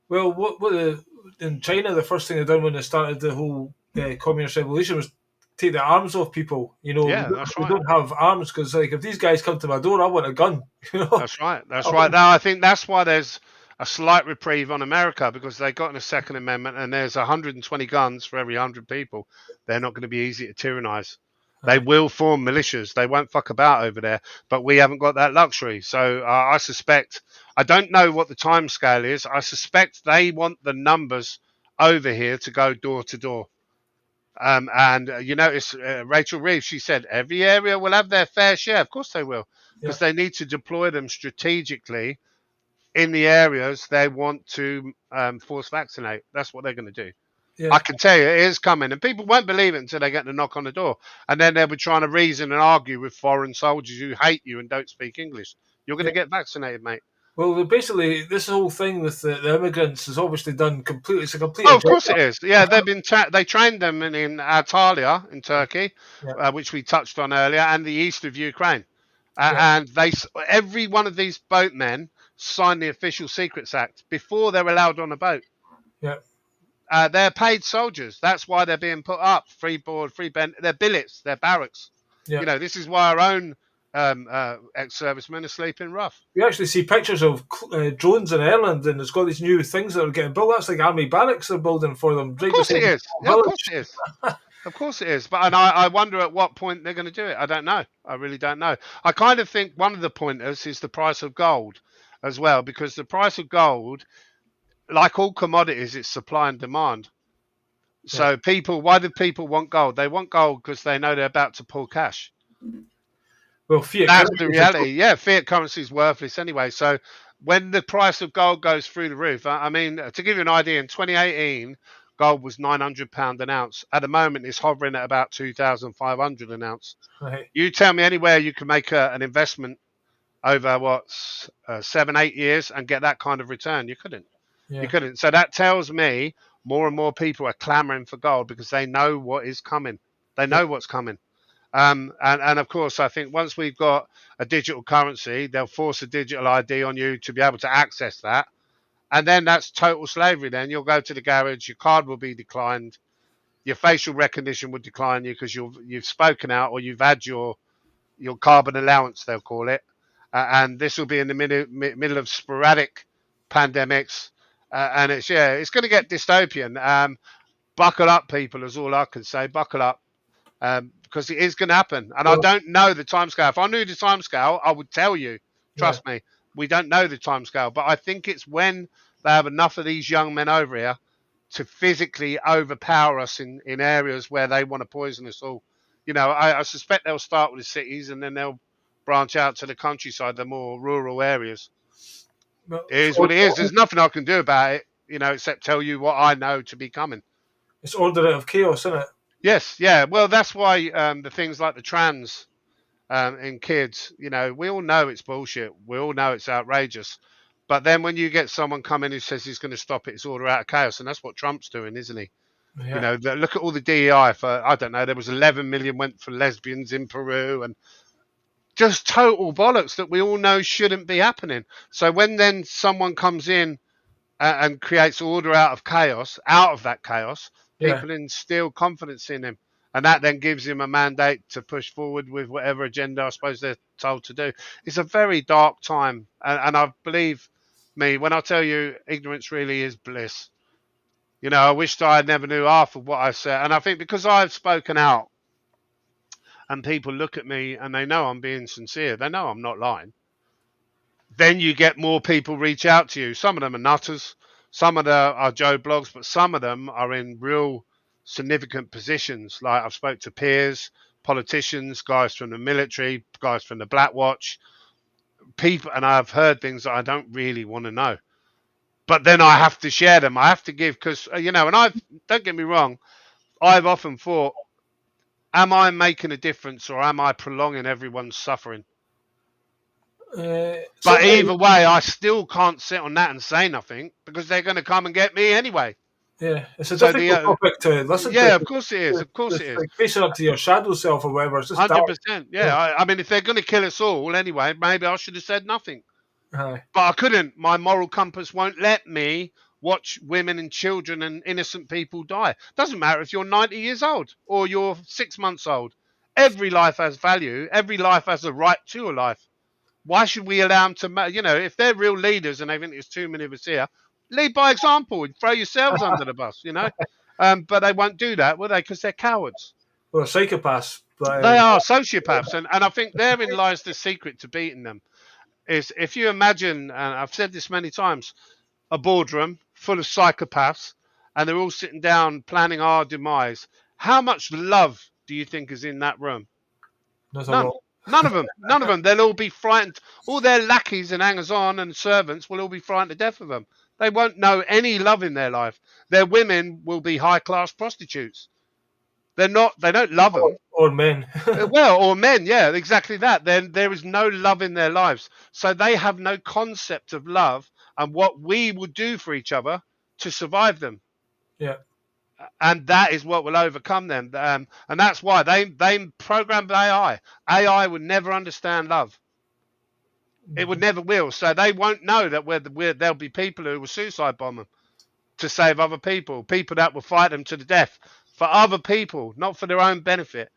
Well, in China, the first thing they done when they started the whole communist revolution was take the arms off people.
Yeah, that's
We
right.
don't have arms because, like, if these guys come to my door, I want a gun. You know,
That's right.
I
That's right.
want-
Now, I think that's why there's a slight reprieve on America, because they got in a Second Amendment, and there's 120 guns for every 100 people. They're not going to be easy to tyrannize. They
Aye.
will form militias. They won't fuck about over there, but we haven't got that luxury. So I suspect, I don't know what the time scale is. I suspect they want the numbers over here to go door to door. And you notice Rachel Reeves, she said every area will have their fair share. Of course they will,
Yeah,
because they need to deploy them strategically in the areas they want to force vaccinate. That's what they're going to do. I
yeah,
can tell you it is coming, and people won't believe it until they get the knock on the door. And then they'll be trying to reason and argue with foreign soldiers who hate you and don't speak English. You're going
yeah.
to get vaccinated, mate.
Well, basically, this whole thing with the immigrants is obviously done completely. It's a complete
Oh, of
agenda.
course it is. Yeah, they trained them in Antalya in Turkey,
Yeah,
which we touched on earlier, and the east of Ukraine.
yeah,
And every one of these boatmen signed the Official Secrets Act before they're allowed on a boat.
yeah,
They're paid soldiers. That's why they're being put up. Free board, free bed. They're billets. They're barracks.
yeah.
This is why our own ex-servicemen are sleeping rough.
We actually see pictures of drones in Ireland, and it's got these new things that are getting built. That's like army barracks they're building for them
Of
right
course
beside
it
the
is. Yeah, of course
village.
it is. Of course it is. But I wonder at what point they're going to do it. I don't know. I really don't know. I kind of think one of the pointers is the price of gold as well, because the price of gold, like all commodities, it's supply and demand.
Yeah.
So why do people want gold? They want gold because they know they're about to pull cash.
Well, fiat
That's the
currencies.
reality. Yeah, fiat currency is worthless anyway. So when the price of gold goes through the roof, I mean, to give you an idea, in 2018, gold was £900 an ounce. At the moment, it's hovering at about 2,500 an ounce.
Right.
You tell me anywhere you can make an investment over 7, 8 years and get that kind of return. You couldn't. You
Yeah.
couldn't. So that tells me more and more people are clamoring for gold because they know what is coming. They
Yeah.
know what's coming. And of course, I think once we've got a digital currency, they'll force a digital ID on you to be able to access that. And then that's total slavery. Then you'll go to the garage, your card will be declined, your facial recognition will decline you because you've spoken out or you've had your carbon allowance, they'll call it. And this will be in the middle of sporadic pandemics. And it's going to get dystopian. Buckle up, people, is all I can say. Buckle up. Because it is going to happen. And I
Well,
don't know the timescale. If I knew the timescale, I would tell you.
yeah.
Trust me, we don't know the timescale. But I think it's when they have enough of these young men over here to physically overpower us in areas where they want to poison us all. I suspect they'll start with the cities and then they'll branch out to the countryside, the more rural areas.
Well,
It is what it is. There's nothing I can do about it, except tell you what I know to be coming.
it's order out of chaos, isn't it?
Yes, yeah. Well, that's why the things like the trans in kids, we all know it's bullshit. We all know it's outrageous. But then when you get someone come in who says he's going to stop it, it's order out of chaos. And that's what Trump's doing, isn't he?
Yeah.
Look at all the DEI for, I don't know, there was 11 million went for lesbians in Peru and just total bollocks that we all know shouldn't be happening. So when then someone comes in and creates order out of that chaos,
Yeah.
people instill confidence in him. And that then gives him a mandate to push forward with whatever agenda I suppose they're told to do. It's a very dark time. And I believe me, when I tell you ignorance really is bliss. I wished I never knew half of what I said. And I think because I've spoken out and people look at me and they know I'm being sincere, they know I'm not lying, then you get more people reach out to you. Some of them are nutters. Some of them are Joe Blogs, but some of them are in real significant positions. Like I've spoke to peers, politicians, guys from the military, guys from the Black Watch, people, and I've heard things that I don't really want to know. But then I have to share them. I have to give because, and don't get me wrong, I've often thought, am I making a difference or am I prolonging everyone's suffering? But
Certainly,
either way, I still can't sit on that and say nothing because they're going to come and get me anyway.
Yeah, it's a
So the
difficult topic to listen to.
yeah, of course it is. Of course it
It's
is.
like facing up to your shadow self or whatever. It's just dark.
100%. Yeah. I mean, if they're going to kill us all anyway, maybe I should have said nothing.
Aye.
But I couldn't. My moral compass won't let me watch women and children and innocent people die. Doesn't matter if you're 90 years old or you're 6 months old. Every life has value. Every life has a right to a life. Why should we allow them to, if they're real leaders and they think there's too many of us here, lead by example and throw yourselves under the bus. But they won't do that, will they? Because they're cowards.
Well, psychopaths.
They are sociopaths. And I think therein lies the secret to beating them. Is if you imagine, and I've said this many times, a boardroom full of psychopaths and they're all sitting down planning our demise, how much love do you think is in that room?
Not a
None.
lot.
None of them. None of them. They'll all be frightened. All their lackeys and hangers-on and servants will all be frightened to death of them. They won't know any love in their life. Their women will be high-class prostitutes. They're not. They don't love them.
Or men.
Well, or men, yeah, exactly that. Then there is no love in their lives. So they have no concept of love and what we would do for each other to survive them.
Yeah.
And that is what will overcome them. And that's why they programmed AI. AI would never understand love. It would never will. So they won't know that there'll be people who will suicide bomb them to save other people. People that will fight them to the death for other people, not for their own benefit.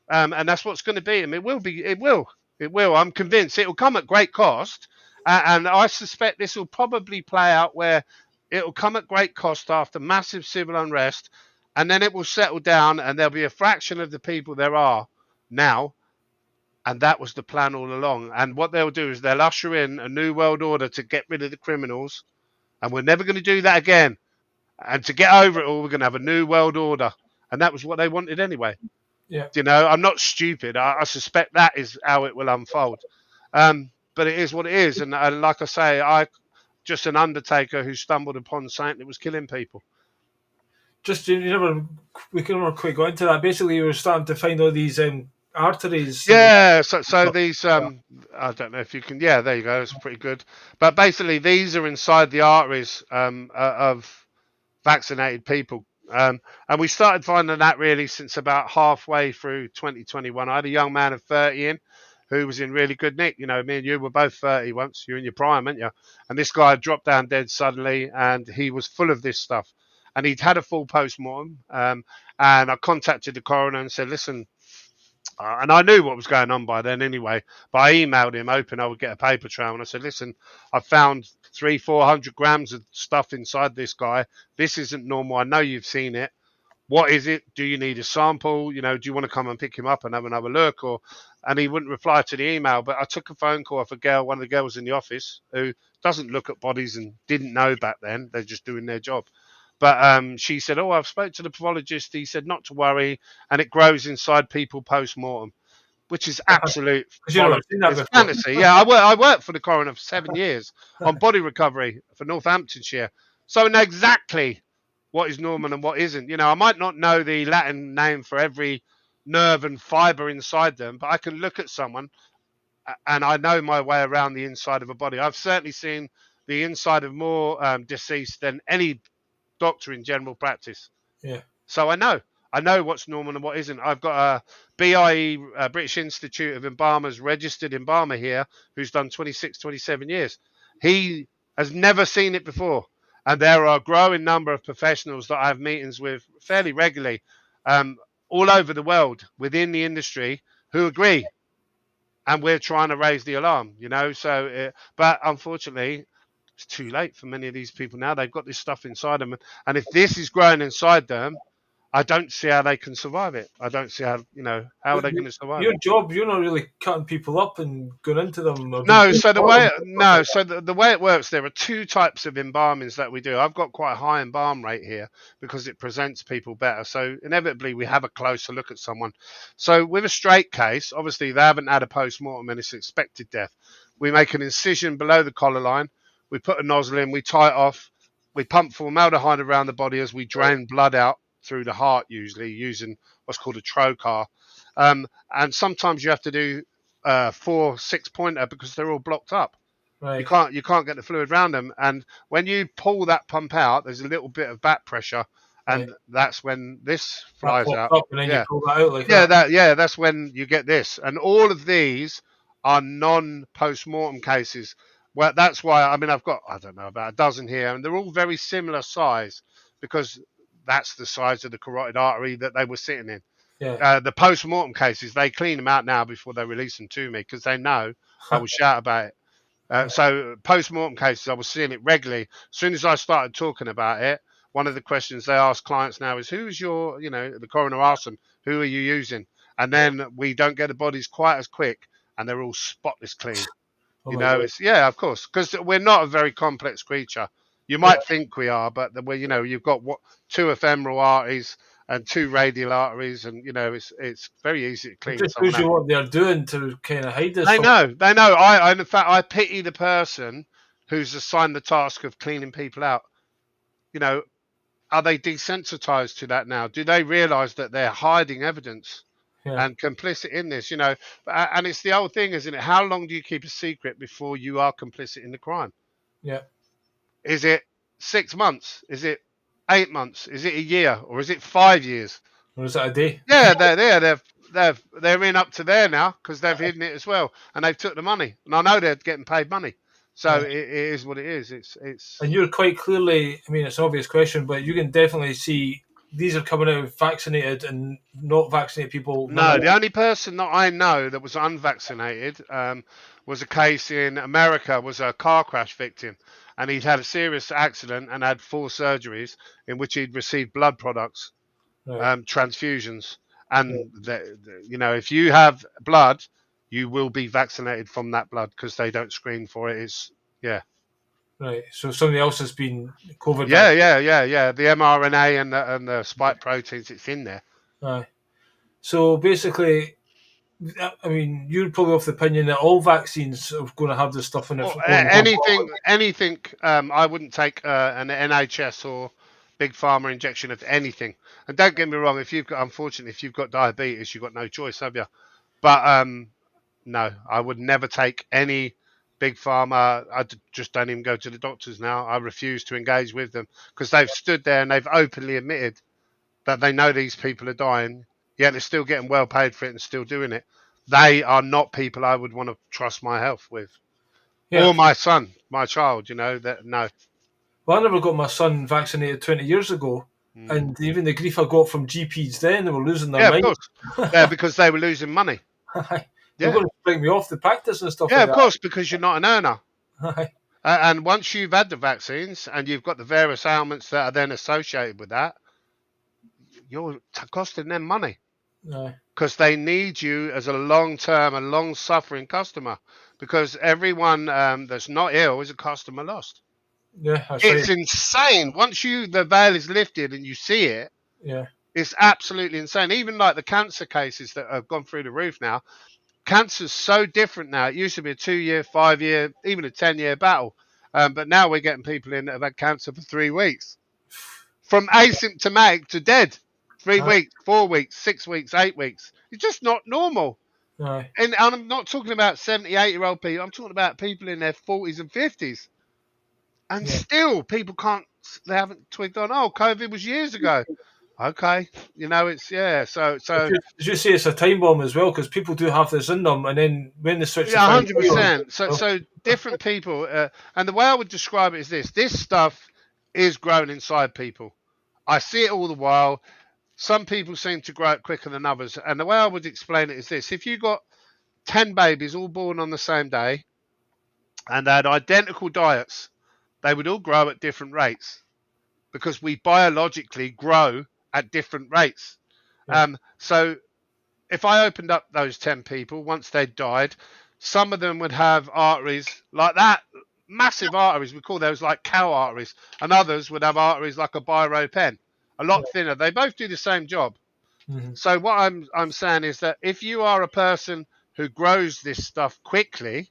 And that's what's going to be. I mean, it will be. It will. It will. I'm convinced it will come at great cost. And I suspect this will probably play out where it will come at great cost after massive civil unrest, and then it will settle down, and there'll be a fraction of the people there are now. And that was the plan all along. And what they'll do is they'll usher in a new world order to get rid of the criminals, and we're never going to do that again. And to get over it all, we're going to have a new world order. And that was what they wanted anyway.
Yeah.
I'm not stupid. I suspect that is how it will unfold. But it is what it is. And like I say, I just an undertaker who stumbled upon something that was killing people.
Just we can never quite go into that. Basically, you were starting to find all these arteries.
Yeah. So these, I don't know if you can. Yeah, there you go. It's pretty good. But basically, these are inside the arteries of vaccinated people. And we started finding that really since about halfway through 2021. I had a young man of 30 in who was in really good nick. Me and you were both 30 once. You're in your prime, weren't you? And this guy dropped down dead suddenly, and he was full of this stuff. And he'd had a full post-mortem. And I contacted the coroner and said, listen, and I knew what was going on by then anyway, but I emailed him hoping I would get a paper trail. And I said, listen, I found 300-400 grams of stuff inside this guy. This isn't normal. I know you've seen it. What is it? Do you need a sample? Do you want to come and pick him up and have another look? And he wouldn't reply to the email. But I took a phone call off one of the girls in the office who doesn't look at bodies and didn't know back then. They're just doing their job. But she said, I've spoke to the pathologist. He said not to worry, and it grows inside people post-mortem, which is absolute bollocks. It's fantasy. Yeah, I worked for the coroner for 7 years on body recovery for Northamptonshire. So I know exactly what is normal and what isn't. I might not know the Latin name for every nerve and fibre inside them, but I can look at someone and I know my way around the inside of a body. I've certainly seen the inside of more deceased than any doctor in general practice.
Yeah.
So I know what's normal and what isn't. I've got a BIE, British Institute of Embalmers, registered embalmer here, who's done 26, 27 years. He has never seen it before. And there are a growing number of professionals that I have meetings with fairly regularly, all over the world within the industry who agree. And we're trying to raise the alarm, but unfortunately, it's too late for many of these people now. They've got this stuff inside them. And if this is growing inside them, I don't see how they can survive it. I don't see how are they going to survive
your
it.
job, you're not really cutting people up and going into them.
No, so the way it works, there are two types of embalmings that we do. I've got quite a high embalm rate here because it presents people better. So inevitably we have a closer look at someone. So with a straight case, obviously they haven't had a post-mortem and it's expected death. We make an incision below the collar line. We put a nozzle in, we tie it off, we pump formaldehyde around the body as we drain blood out through the heart, usually using what's called a trocar. And sometimes you have to do 4 6-pointer because they're all blocked up.
Right.
You can't get the fluid around them. And when you pull that pump out, there's a little bit of back pressure,
Right.
and that's when this
That
flies
pops
out.
up and then you
Yeah,
pull that out like that.
that's when you get this. And all of these are non post mortem cases. Well, that's why I mean I've got I don't know about a dozen here, and they're all very similar size because that's the size of the carotid artery that they were sitting in.
Yeah.
The post mortem cases, they clean them out now before they release them to me because they know I will shout about it.
Yeah.
So post-mortem cases, I was seeing it regularly. As soon as I started talking about it, one of the questions they ask clients now is, "Who's your?" You know, the coroner asks them, "Who are you using?" And then we don't get the bodies quite as quick, and they're all spotless clean.
Oh
You
my
know,
god.
it's yeah, of course, because we're not a very complex creature. You
Yeah.
might think we are, but we're you know you've got what two ephemeral arteries and two radial arteries, and you know it's very easy to
It
clean
just
someone
shows you
out.
what they're doing to kind of hide this
They
from.
know. They know. I in fact, I pity the person who's assigned the task of cleaning people out. You know, are they desensitized to that now? Do they realize that they're hiding evidence
Yeah.
and complicit in this? You know, and it's the old thing, isn't it? How long do you keep a secret before you are complicit in the crime?
Yeah.
Is it 6 months? Is it 8 months? Is it a year? Or is it 5 years?
Or is that a day?
Yeah, they're there. They're in up to there now because they've hidden it as well, and they've took the money. And I know they're getting paid money, so
Yeah.
it is what it is. It's
And you're quite clearly, I mean, it's an obvious question, but you can definitely see these are coming out of vaccinated and not vaccinated people. None of
no.
that.
The only person that I know that was unvaccinated was a case in America. Was a car crash victim, and he'd had a serious accident and had 4 surgeries in which he'd received blood products,
Right.
transfusions,
Yeah.
and you know if you have blood, you will be vaccinated from that blood because they don't screen for it. It's yeah,
Right. So somebody else has been COVID
yeah,
vaccinated.
yeah, yeah, yeah. The mRNA and the spike proteins, it's in there.
Aye. So basically, I mean, you're probably of the opinion that all vaccines are going to have this stuff in it
Or
for going forward.
anything. I wouldn't take an NHS or big pharma injection of anything. And don't get me wrong, if you've got, unfortunately, if you've got diabetes, you've got no choice, have you? But no, I would never take any big pharma. Just don't even go to the doctors now. I refuse to engage with them because they've stood there and they've openly admitted that they know these people are dying, yet they're still getting well paid for it and still doing it. They are not people I would want to trust my health with,
Yeah.
or my son, my child. You know that no.
Well, I never got my son vaccinated 20 years ago,
Mm.
and even the grief I got from GPs then, they were losing their
Yeah, of
mind.
course. Yeah, because they were losing money.
They're
Yeah,
going to bring me off the practice and stuff
yeah,
like
of course, because you're not an earner.
that.
And once you've had the vaccines and you've got the various ailments that are then associated with that, you're costing them money
Aye.
because they need you as a long-term and long-suffering customer. Because everyone that's not ill is a customer lost.
Yeah, that's right.
It's insane. Once the veil is lifted and you see it,
Yeah,
it's absolutely insane. Even like the cancer cases that have gone through the roof now. Cancer's so different now. It used to be a 2 year, 5 year, even a 10 year battle. But now we're getting people in that have had cancer for 3 weeks. From asymptomatic to dead. Three
aye,
weeks, 4 weeks, 6 weeks, 8 weeks. It's just not normal.
aye,
And I'm not talking about 70, 80-year-old people. I'm talking about people in their 40s and 50s. And
yeah.
still, people can't, they haven't twigged on, oh, COVID was years ago. Okay. You know, it's, yeah.
As you say, it's a time bomb as well because people do have this in them, and then when they switch the
Yeah,
time
hundred
on,
percent. So different people, and the way I would describe it is this: this stuff is growing inside people. I see it all the while. Some people seem to grow it quicker than others, and the way I would explain it is this: if you got 10 babies all born on the same day and they had identical diets, they would all grow at different rates because we biologically grow at different rates.
yeah,
So if I opened up those 10 people once they'd died, some of them would have arteries like that, massive arteries. We call those like cow arteries, and others would have arteries like a biro pen, a
yeah.
lot thinner. They both do the same job.
Mm-hmm.
So what I'm saying is that if you are a person who grows this stuff quickly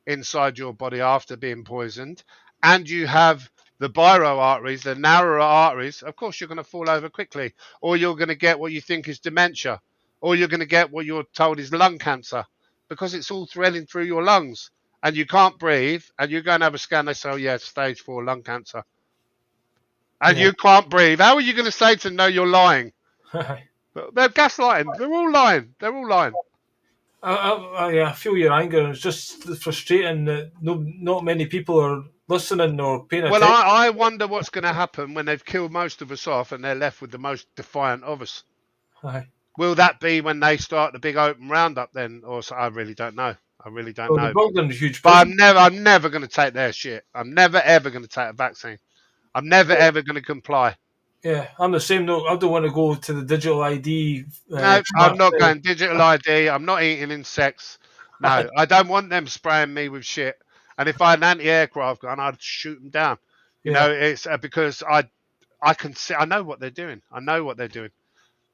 inside your body after being poisoned, and you have the biro arteries, the narrower arteries, of course you're going to fall over quickly, or you're going to get what you think is dementia, or you're going to get what you're told is lung cancer, because it's all threading through your lungs. and you can't breathe, and you go and have a scan, they say, oh, yeah, stage 4 lung cancer, and
Yeah.
you can't breathe, how are you going to say to them, no, you're lying? But they're gaslighting. They're all lying. They're all lying.
Yeah, I feel your anger. And it's just frustrating that not many people are listening or paying
Well,
attention.
I wonder what's going to happen when they've killed most of us off and they're left with the most defiant of us.
Aye.
Will that be when they start the big open roundup then? Or so, I really don't know. I really don't
Well, they're
know.
building huge
But
prisons.
I'm never going to take their shit. I'm never ever going to take a vaccine. I'm never ever going to comply.
Yeah, I'm the same. No, I don't want to go to the digital ID.
No, I'm not
Transfer.
going digital ID. I'm not eating insects. No, I don't want them spraying me with shit. And if I had an anti-aircraft gun, I'd shoot them down. You
Yeah.
know, it's because I can see. I know what they're doing. I know what they're doing.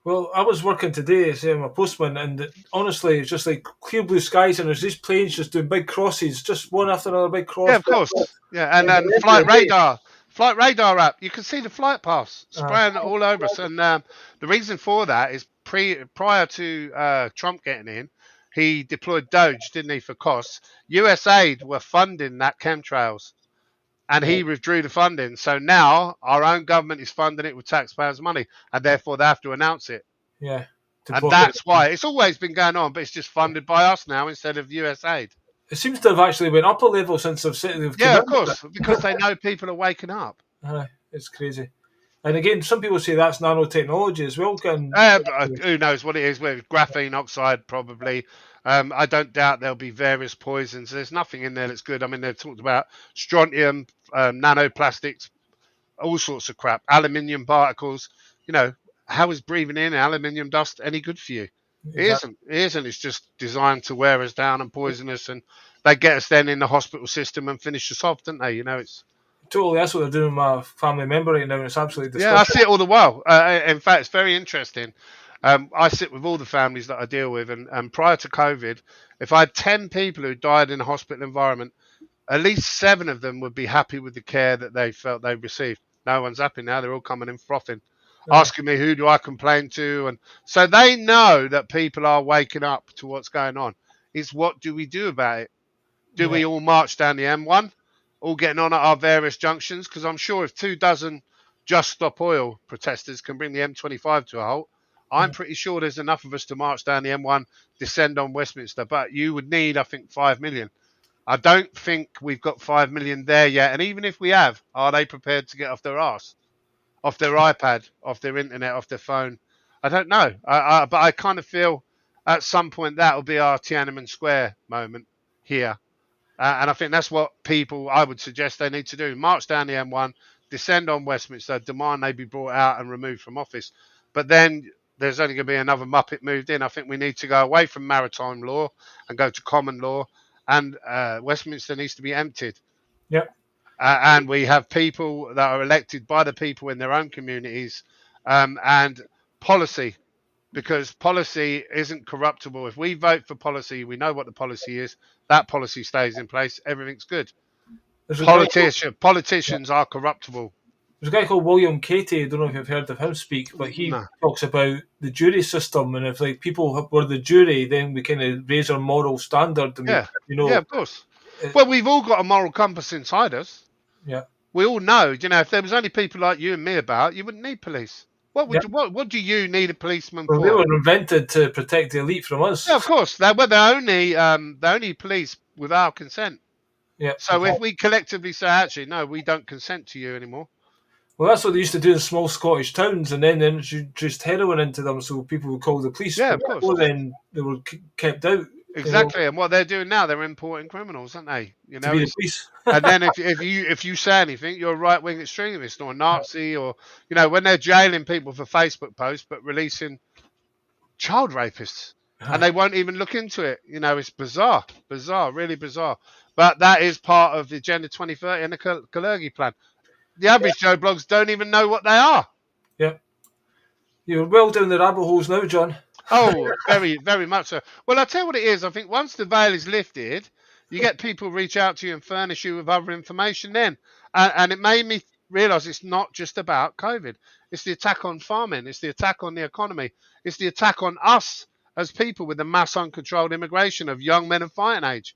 Well, I was working today as I'm a postman, and honestly, it's just like clear blue skies, and there's these planes just doing big crosses, just one after another, big
Yeah,
cross.
of course. Yeah, and
And
then
the end of the day,
flight radar app. You can see the flight paths
uh,
spraying all over us. And the reason for that is prior to Trump getting in, he deployed Doge, didn't he, for costs. USAID were funding that chemtrails, and
yeah,
he withdrew the funding. So now our own government is funding it with taxpayers' money, and therefore they have to announce it.
yeah, to
And
block it.
that's why it's always been going on, but it's just funded by us now instead of USAID.
It seems to have actually went up a level since they've come
Yeah, of
in with
course, because they know people are waking up.
it. It's crazy. And again, some people say that's nanotechnology as well.
Who knows what it is? With graphene oxide, probably. I don't doubt there'll be various poisons. There's nothing in there that's good. I mean, they've talked about strontium, nanoplastics, all sorts of crap, aluminium particles. You know, how is breathing in aluminium dust any good for you? It
Exactly.
isn't. It isn't. It's just designed to wear us down and poison us, and they get us then in the hospital system and finish us off, don't they? You know, it's.
Totally, that's what they're doing with my family member right now, and it's absolutely
Yeah, I
disgusting.
see it all the while. In fact, it's very interesting. I sit with all the families that I deal with, and prior to COVID, if I had 10 people who died in a hospital environment, at least 7 of them would be happy with the care that they felt they received. No one's happy now. They're all coming in frothing,
Uh,
asking me who do I complain to. And so they know that people are waking up to what's going on. It's what do we do about it? Do
yeah,
we all march down the M1, all getting on at our various junctions? Because I'm sure if 2 dozen Just Stop Oil protesters can bring the M25 to a halt, I'm
yeah,
pretty sure there's enough of us to march down the M1, descend on Westminster. But you would need, I think, 5 million. I don't think we've got 5 million there yet. And even if we have, are they prepared to get off their arse, off their iPad, off their internet, off their phone? I don't know. But I kind of feel at some point that will be our Tiananmen Square moment here. And I think that's what people, I would suggest they need to do. March down the M1, descend on Westminster, demand they be brought out and removed from office. But then there's only going to be another Muppet moved in. I think we need to go away from maritime law and go to common law. And Westminster needs to be emptied.
yeah.
And we have people that are elected by the people in their own communities, and policy, because policy isn't corruptible. If we vote for policy, we know what the policy is. That policy stays in place. Everything's good.
There's a guy called,
Politicians are corruptible.
there's a guy called William Katie. I don't know if you've heard of him speak, but he
No.
talks about the jury system, and if like people were the jury, then we kind of raise our moral standard, and we,
Yeah. Yeah, of course. Well, we've all got a moral compass inside us.
yeah,
We all know. You know, if there was only people like you and me about, you wouldn't need police.
yeah.
What do you need a policeman
Well, they
for?
were invented to protect the elite from us.
Yeah, of course. They're only police with our consent.
Yeah,
So if we collectively say, actually, no, we don't consent to you anymore.
well, that's what they used to do in small Scottish towns, and then they introduced heroin into them, so people would call the police.
Yeah,
But
of course.
before then, they were kept out.
Exactly. And what they're doing now, they're importing criminals, aren't they? You
To
know,
be the police.
and then if you say anything, you're a right wing extremist or a Nazi, or when they're jailing people for Facebook posts but releasing child rapists, and they won't even look into it. It's bizarre, really bizarre. But that is part of the Agenda 2030 and the Kalergi plan. The average Joe blogs don't even know what they are.
Yeah, you're well down the rabbit holes now, John.
Oh, very, very much so. Well, I'll tell you what it is. I think once the veil is lifted, you get people reach out to you and furnish you with other information then. And it made me realise it's not just about COVID. It's the attack on farming. It's the attack on the economy. It's the attack on us as people with the mass uncontrolled immigration of young men of fighting age.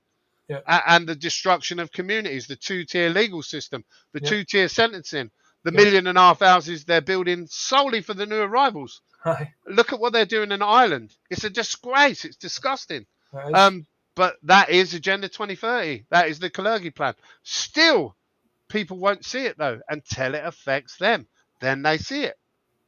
Yeah.
And the destruction of communities, the two-tier legal system, the
Yeah.
two-tier sentencing, the
Yeah.
1.5 million houses they're building solely for the new arrivals.
Aye.
Look at what they're doing in Ireland. It's a disgrace. It's disgusting.
That is.
But that is Agenda 2030. That is the Kalergi plan. Still, people won't see it though until it affects them. Then they see it.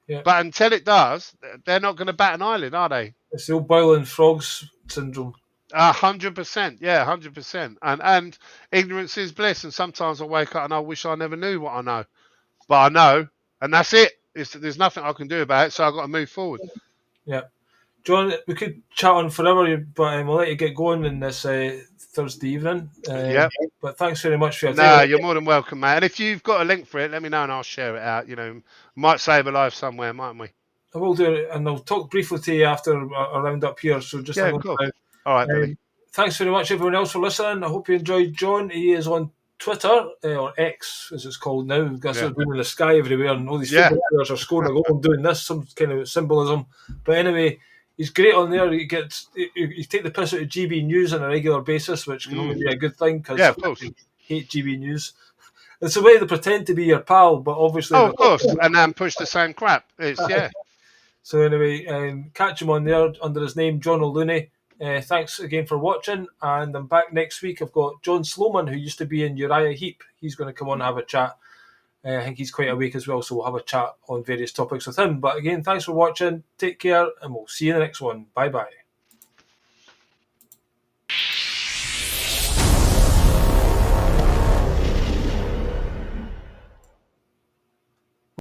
Yeah.
But until it does, they're not going to bat an eyelid, are they?
It's the old boiling frogs syndrome.
100%, yeah, 100%. And ignorance is bliss. And sometimes I wake up and I wish I never knew what I know, but I know, and that's it. There's nothing I can do about it, so I've got to move forward.
Yeah. John, we could chat on forever, but we'll let you get going in this Thursday evening.
Yeah.
But thanks very much for your
No,
time.
you're more than welcome, mate. And if you've got a link for it, let me know and I'll share it out. You know, might save a life somewhere, mightn't we?
I will do it, and I'll talk briefly to you after a round up here. So just
Yeah,
hang on
cool.
now.
All right, Billy.
Thanks very much, everyone else, for listening. I hope you enjoyed John. He is on Twitter, or X, as it's called now. That's
Yeah.
been in the sky everywhere, and all these
Yeah.
football players are scoring a goal and doing this, some kind of symbolism. But anyway, he's great on there. He take the piss out of GB News on a regular basis, which can only be a good thing because
Yeah, of course.
I hate GB News. It's the way they pretend to be your pal, but obviously.
Oh, of course. And then push the same crap. Yeah.
So anyway, catch him on there under his name, John O'Looney. Thanks again for watching, and I'm back next week. I've got John Sloman, who used to be in Uriah Heep. He's going to come on and have a chat. I think he's quite awake as well, so we'll have a chat on various topics with him. But again, thanks for watching. Take care, and we'll see you in the next one. Bye-bye.